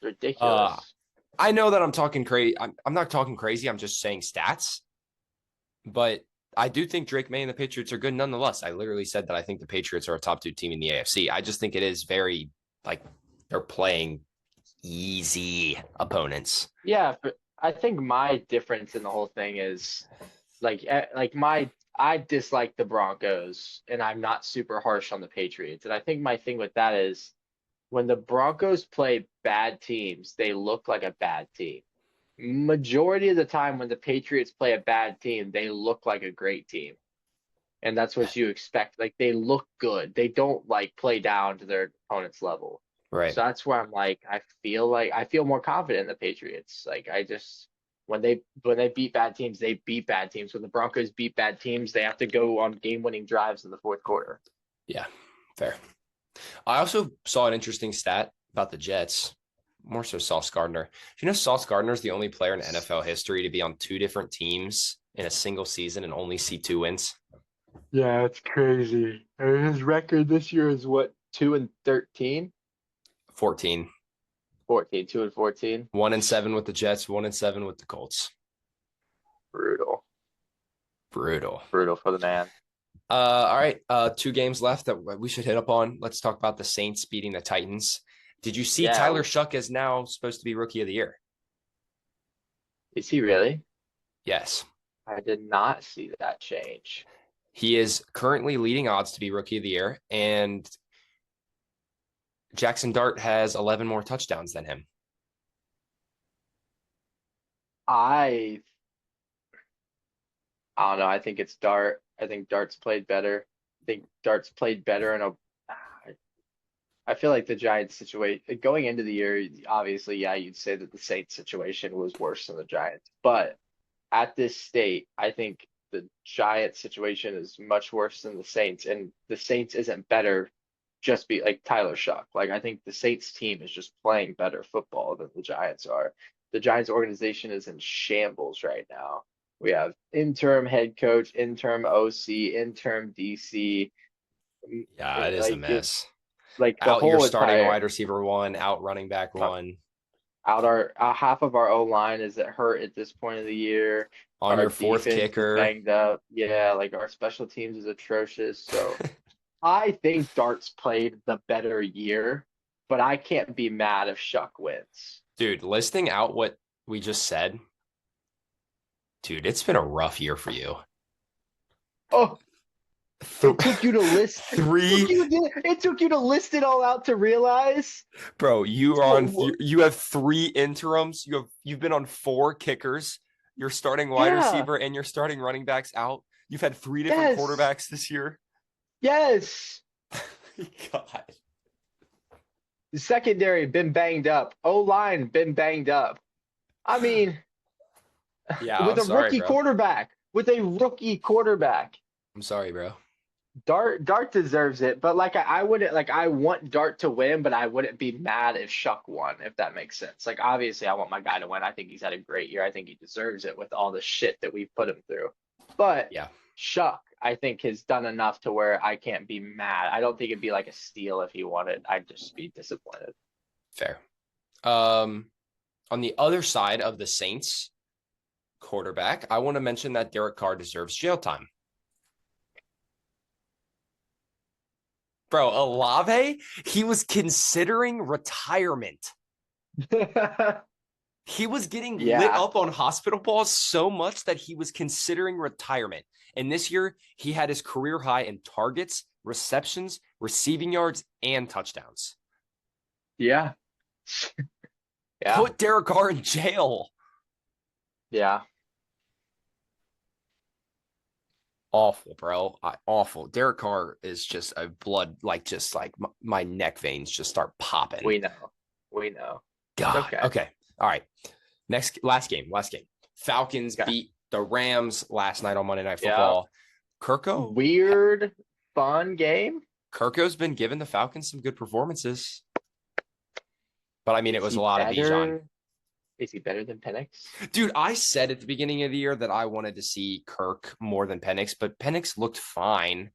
Ridiculous. I know that I'm talking crazy. I'm not talking crazy. I'm just saying stats. But I do think Drake May and the Patriots are good nonetheless. I literally said that I think the Patriots are a top 2 team in the AFC. I just think it is very, they're playing easy opponents. Yeah, but I think my difference in the whole thing is I dislike the Broncos and I'm not super harsh on the Patriots. And I think my thing with that is when the Broncos play bad teams, they look like a bad team. Majority of the time when the Patriots play a bad team, they look like a great team. And that's what you expect. Like, they look good. They don't like play down to their opponent's level. Right. So that's where I'm like, I feel more confident in the Patriots. Like, I just when they beat bad teams, they beat bad teams. When the Broncos beat bad teams, they have to go on game-winning drives in the fourth quarter. Yeah, fair. I also saw an interesting stat about the Jets, more so Sauce Gardner. Do you know Sauce Gardner is the only player in NFL history to be on 2 different teams in a single season and only see 2 wins? Yeah, it's crazy. His record this year is what, 2-13? 14. 14, 2-14. 1-7 with the Jets, 1-7 with the Colts. Brutal Brutal for the man. All right. 2 games left that we should hit up on. Let's talk about the Saints beating the Titans. Did you see Tyler Shuck is now supposed to be Rookie of the Year? Is he really? Yes. I did not see that change. He is currently leading odds to be Rookie of the Year, and Jackson Dart has 11 more touchdowns than him. I don't know. I think it's Dart. I think Dart's played better. I think Dart's played better I feel like the Giants situation going into the year, obviously, yeah, you'd say that the Saints situation was worse than the Giants. But at this state, I think the Giants situation is much worse than the Saints, and the Saints isn't better just be like Tyler Shuck. Like, I think the Saints team is just playing better football than the Giants are. The Giants organization is in shambles right now. We have interim head coach, interim OC, interim DC. Yeah, it is a mess. Like, the out whole your starting entire, wide receiver 1, out running back 1. out our half of our O line is hurt at this point of the year. On Our your 4th defense is kicker. banged up. Yeah, like, our special teams is atrocious. So I think Dart's played the better year, but I can't be mad if Shuck wins. Dude, listing out what we just said, dude, it's been a rough year for you. Oh, it took you to list 3. It took you to list it all out to realize. Bro, you have 3 interims. You've been on 4 kickers. You're starting wide receiver and you're starting running backs out. You've had 3 different quarterbacks this year. Yes. God. The secondary been banged up. O-line been banged up. I mean, yeah, with a rookie quarterback. With a rookie quarterback. I'm sorry, bro. Dart deserves it, but like, I wouldn't, like, I want Dart to win, but I wouldn't be mad if Shuck won, if that makes sense. Like, obviously, I want my guy to win. I think he's had a great year. I think he deserves it with all the shit that we've put him through. But yeah, Shuck, I think, has done enough to where I can't be mad. I don't think it'd be like a steal if he won it. I'd just be disappointed. Fair. On the other side of the Saints quarterback, I want to mention that Derek Carr deserves jail time. Bro, Olave, he was considering retirement. He was getting lit up on hospital balls so much that he was considering retirement. And this year, he had his career high in targets, receptions, receiving yards, and touchdowns. Yeah. Yeah. Put Derek Carr in jail. Yeah. Awful, bro. Awful. Derek Carr is just a blood, like, just like my neck veins just start popping. We know. God. Okay. All right. Last game. Falcons beat the Rams last night on Monday Night Football. Kirko. Weird, fun game. Kirko's been giving the Falcons some good performances. But I mean, it was a lot of Bijan. Is he better than Penix? Dude, I said at the beginning of the year that I wanted to see Kirk more than Penix, but Penix looked fine.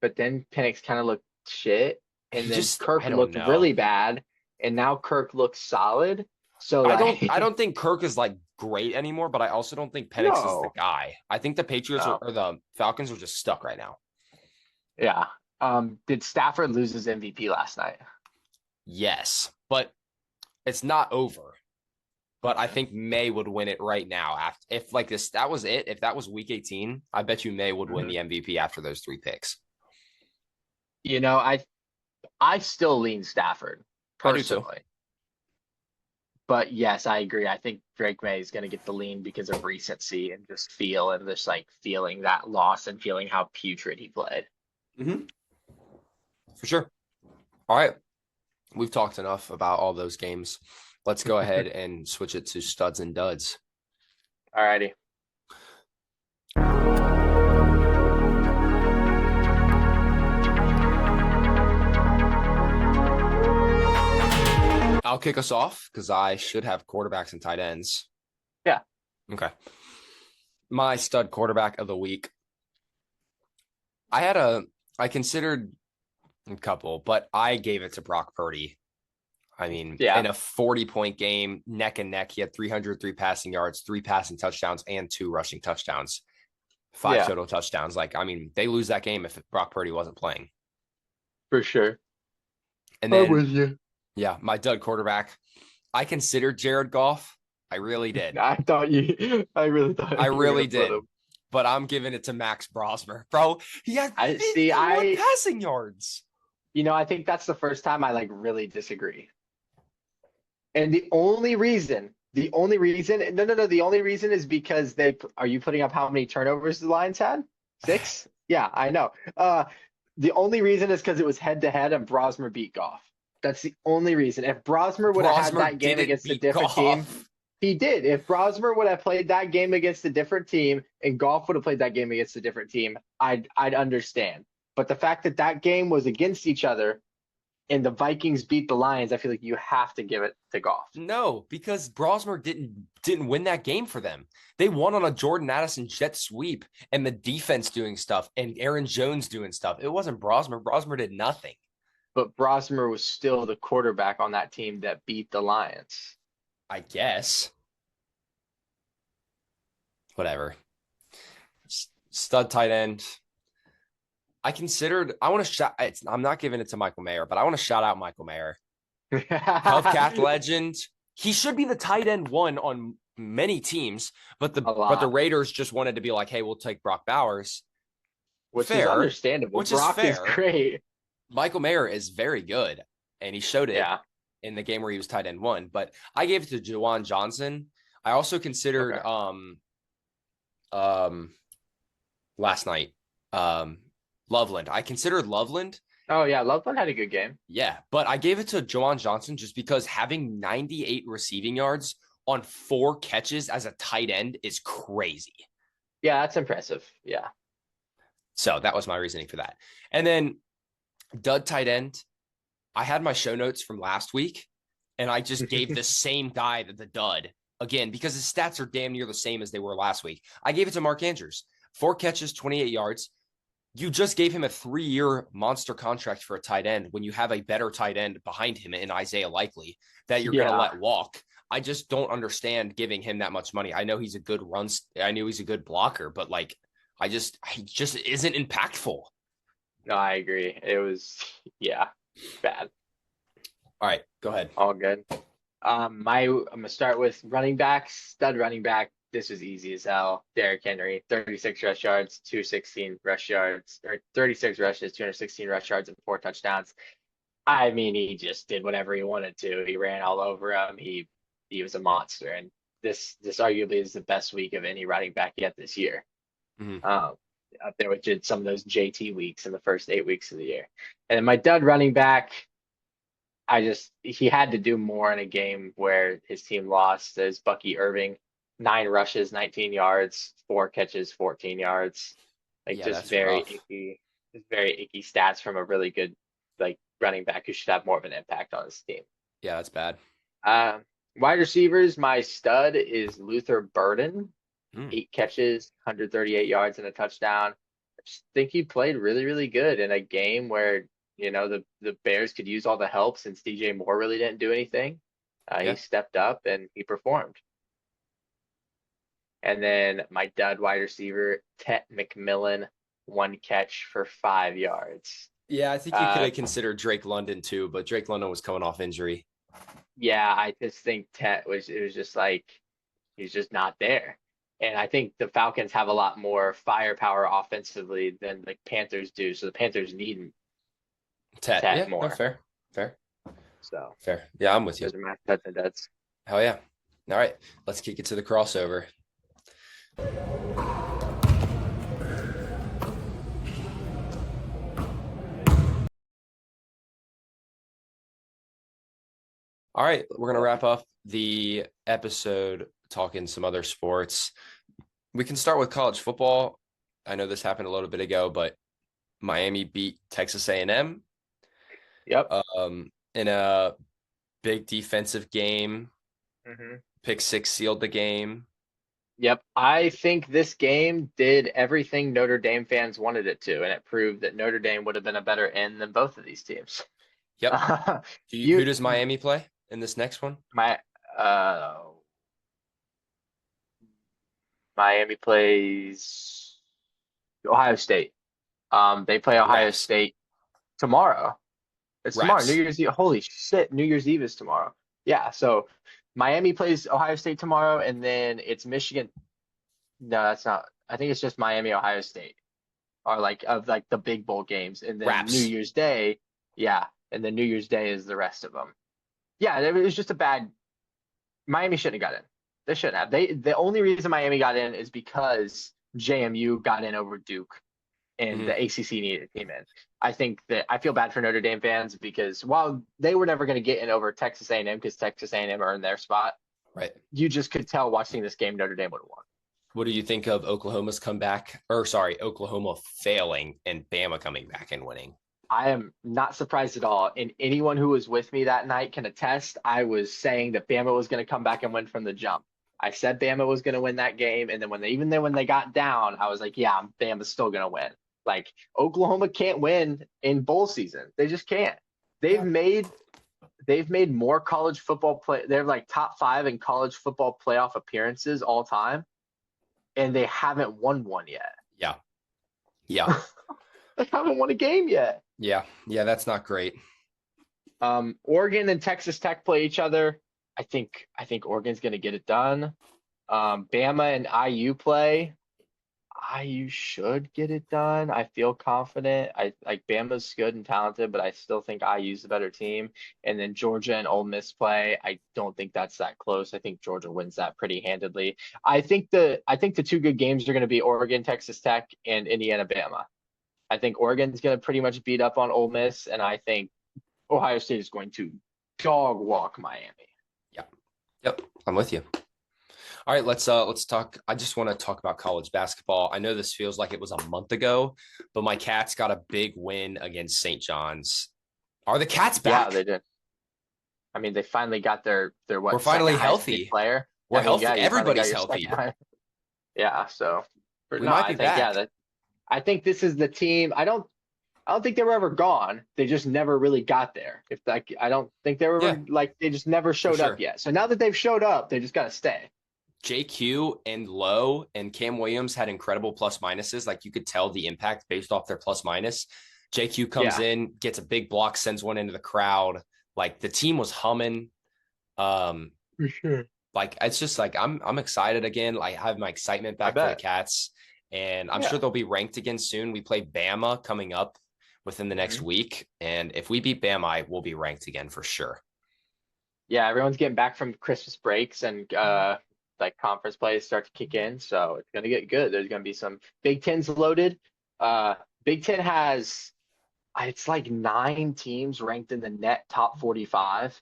But then Penix kind of looked shit, and then Kirk looked really bad, and now Kirk looks solid. So I don't think Kirk is like great anymore, but I also don't think Penix is the guy. I think the Patriots or the Falcons are just stuck right now. Yeah. Did Stafford lose his MVP last night? Yes, but it's not over. But I think May would win it right now. If that was it, if that was week 18, I bet you May would win the MVP after those 3 picks. You know, I still lean Stafford personally. But yes, I agree. I think Drake May is going to get the lean because of recency and just feel and just like feeling that loss and feeling how putrid he played. Mm-hmm. For sure. All right. We've talked enough about all those games. Let's go ahead and switch it to studs and duds. Alrighty. I'll kick us off because I should have quarterbacks and tight ends. Yeah. Okay. My stud quarterback of the week. I considered a couple, but I gave it to Brock Purdy. I mean, in a 40-point game, neck and neck, he had 303 passing yards, 3 passing touchdowns, and 2 rushing touchdowns. 5 total touchdowns. Like, I mean, they lose that game if Brock Purdy wasn't playing. For sure. And then, I'm with you. Yeah, my dud quarterback. I considered Jared Goff. I really did. I really thought I really did. But I'm giving it to Max Brosmer. Bro, he had 51 passing yards. You know, I think that's the first time I like really disagree. And the only reason is because are you putting up how many turnovers the Lions had? 6? Yeah, I know. The only reason is because it was head to head and Brosmer beat Goff. That's the only reason. If Brosmer would have had that game against a different team, he did. If Brosmer would have played that game against a different team and Goff would have played that game against a different team, I'd understand. But the fact that that game was against each other and the Vikings beat the Lions, I feel like you have to give it to Goff. No, because Brosmer didn't win that game for them. They won on a Jordan Addison jet sweep and the defense doing stuff and Aaron Jones doing stuff. It wasn't Brosmer. Brosmer did nothing. But Brosmer was still the quarterback on that team that beat the Lions. I guess. Whatever. Stud tight end. I'm not giving it to Michael Mayer, but I want to shout out Michael Mayer. Hubcap legend. He should be the tight end 1 on many teams, but the Raiders just wanted to be like, hey, we'll take Brock Bowers. Which is understandable. Brock is great. Michael Mayer is very good, and he showed it in the game where he was tight end 1. But I gave it to Juwan Johnson. I also considered last night Loveland. I considered Loveland. Oh, yeah. Loveland had a good game. Yeah, but I gave it to Juwan Johnson just because having 98 receiving yards on 4 catches as a tight end is crazy. Yeah, that's impressive. Yeah. So that was my reasoning for that. And then dud tight end. I had my show notes from last week, and I just gave the same guy the dud again because his stats are damn near the same as they were last week. I gave it to Mark Andrews. 4 catches, 28 yards. You just gave him a 3-year monster contract for a tight end when you have a better tight end behind him in Isaiah Likely that you're going to let walk. I just don't understand giving him that much money. I know he's a good I knew he's a good blocker, but like, he just isn't impactful. No, I agree. It was, bad. All right, go ahead. All good. I'm going to start with running backs. Stud running back. This was easy as hell. Derrick Henry, 36 rush yards, 216 rush yards, or 36 rushes, 216 rush yards, and 4 touchdowns. I mean, he just did whatever he wanted to. He ran all over him. He was a monster, and this arguably is the best week of any running back yet this year. Mm-hmm. Up there with some of those JT weeks in the first 8 weeks of the year. And then my dud running back, he had to do more in a game where his team lost. As Bucky Irving, 9 rushes, 19 yards, 4 catches, 14 yards. Very icky. Just very icky stats from a really good running back who should have more of an impact on his team. Yeah, that's bad. Wide receivers, my stud is Luther Burden. 8 catches, 138 yards, and a touchdown. I just think he played really, really good in a game where, the Bears could use all the help since DJ Moore really didn't do anything. He stepped up and he performed. And then my dud wide receiver, Tet McMillan, 1 catch for 5 yards. Yeah, I think you could have considered Drake London too, but Drake London was coming off injury. Yeah, I just think Tet was just like, he's just not there. And I think the Falcons have a lot more firepower offensively than the Panthers do. So the Panthers need Tet more. No, fair. So fair. Yeah, I'm with you. Those are my duds and duds. Hell yeah. All right, let's kick it to the crossover. All right, we're going to wrap up the episode talking some other sports. We can start with college football. I know this happened a little bit ago, but Miami beat Texas A&M Yep. in a big defensive game. hmm Pick six sealed the game. Yep. I think this game did everything Notre Dame fans wanted it to, and it proved that Notre Dame would have been a better end than both of these teams. Yep. Who You, does Miami play in this next one? my, uh, Miami plays Ohio State. They play Ohio Raps. State tomorrow. It's tomorrow, New Raps. Year's Eve. Holy shit, New Year's Eve is tomorrow. Yeah, so Miami plays Ohio State tomorrow, and then it's Michigan. No, that's not. I think it's just Miami, Ohio State, are like of like the big bowl games, and then New Raps. Year's Day, yeah, and then New Year's Day is the rest of them. Yeah, it was just a bad. Miami shouldn't have got in. They shouldn't have. The only reason Miami got in is because JMU got in over Duke and Mhm. the ACC needed a team in. I think that I feel bad for Notre Dame fans because while they were never going to get in over Texas A&M because Texas A&M earned their spot, Right. you just could tell watching this game Notre Dame would have won. What do you think of Oklahoma's comeback? Or sorry, Oklahoma failing and Bama coming back and winning. I am not surprised at all. And anyone who was with me that night can attest. I was saying that Bama was going to come back and win from the jump. I said Bama was going to win that game, and then when they got down, I was like, yeah, Bama's still going to win. Like Oklahoma can't win in bowl season. They just can't. They've Yeah. made they've made more college football play. They're like top 5 in college football playoff appearances all time, and they haven't won one yet. Yeah. Yeah. They haven't won a game yet. Yeah. Yeah. That's not great. Oregon and Texas Tech play each other. I think Oregon's going to get it done. Bama and IU play. IU should get it done. I feel confident. I like Bama's good and talented, but I still think IU's the better team. And then Georgia and Ole Miss play. I don't think that's that close. I think Georgia wins that pretty handedly. I think the two good games are going to be Oregon, Texas Tech, and Indiana, Bama. I think Oregon's going to pretty much beat up on Ole Miss, and I think Ohio State is going to dog walk Miami. Yeah. Yep. I'm with you. All right, let's talk. I just want to talk about college basketball. I know this feels like it was a month ago, but my Cats got a big win against St. John's. Are the Cats Yeah, back? they did. I mean, they finally got their what? We're finally second highest paid healthy. player. We're I mean, healthy. yeah, you finally got Everybody's your healthy. Yeah, so We might be back. I think this is the team. I don't think they were ever gone. They just never really got there. If like I don't think they were Yeah. like they just never showed sure. up yet. So now that they've showed up, they just got to stay. JQ and Lowe and Cam Williams had incredible plus minuses. Like you could tell the impact based off their plus minus. JQ comes in, gets a big block, sends one into the crowd. Like the team was humming. For sure. Like it's just like I'm excited again. Like I have my excitement back for the Cats, and I'm sure they'll be ranked again soon. We play Bama coming up within the next week, and if we beat Bama, we'll be ranked again for sure. Yeah, everyone's getting back from Christmas breaks and like conference plays start to kick in, so it's gonna get good. There's gonna be some Big Ten's loaded. Big Ten has it's like 9 teams ranked in the net top 45.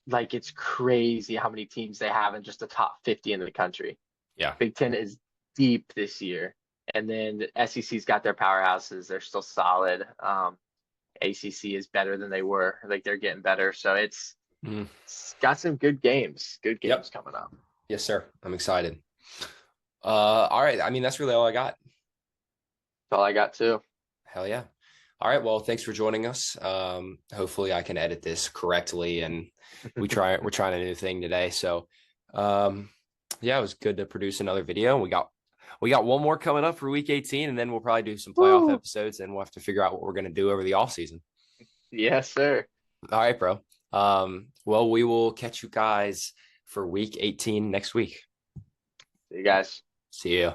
Like it's crazy how many teams they have in just the top 50 in the country. Yeah. Big Ten is deep this year. And then the SEC's got their powerhouses. They're still solid. ACC is better than they were. Like they're getting better. So it's got some good games. Good games coming up. Yes, sir. I'm excited. All right. I mean, that's really all I got. That's all I got too. Hell yeah. All right. Well, thanks for joining us. Hopefully I can edit this correctly, and we're trying a new thing today. So yeah, it was good to produce another video. We got one more coming up for week 18, and then we'll probably do some playoff episodes, and we'll have to figure out what we're going to do over the off season. Yes, sir. All right, bro. Well, we will catch you guys for week 18 next week. See you guys. See ya.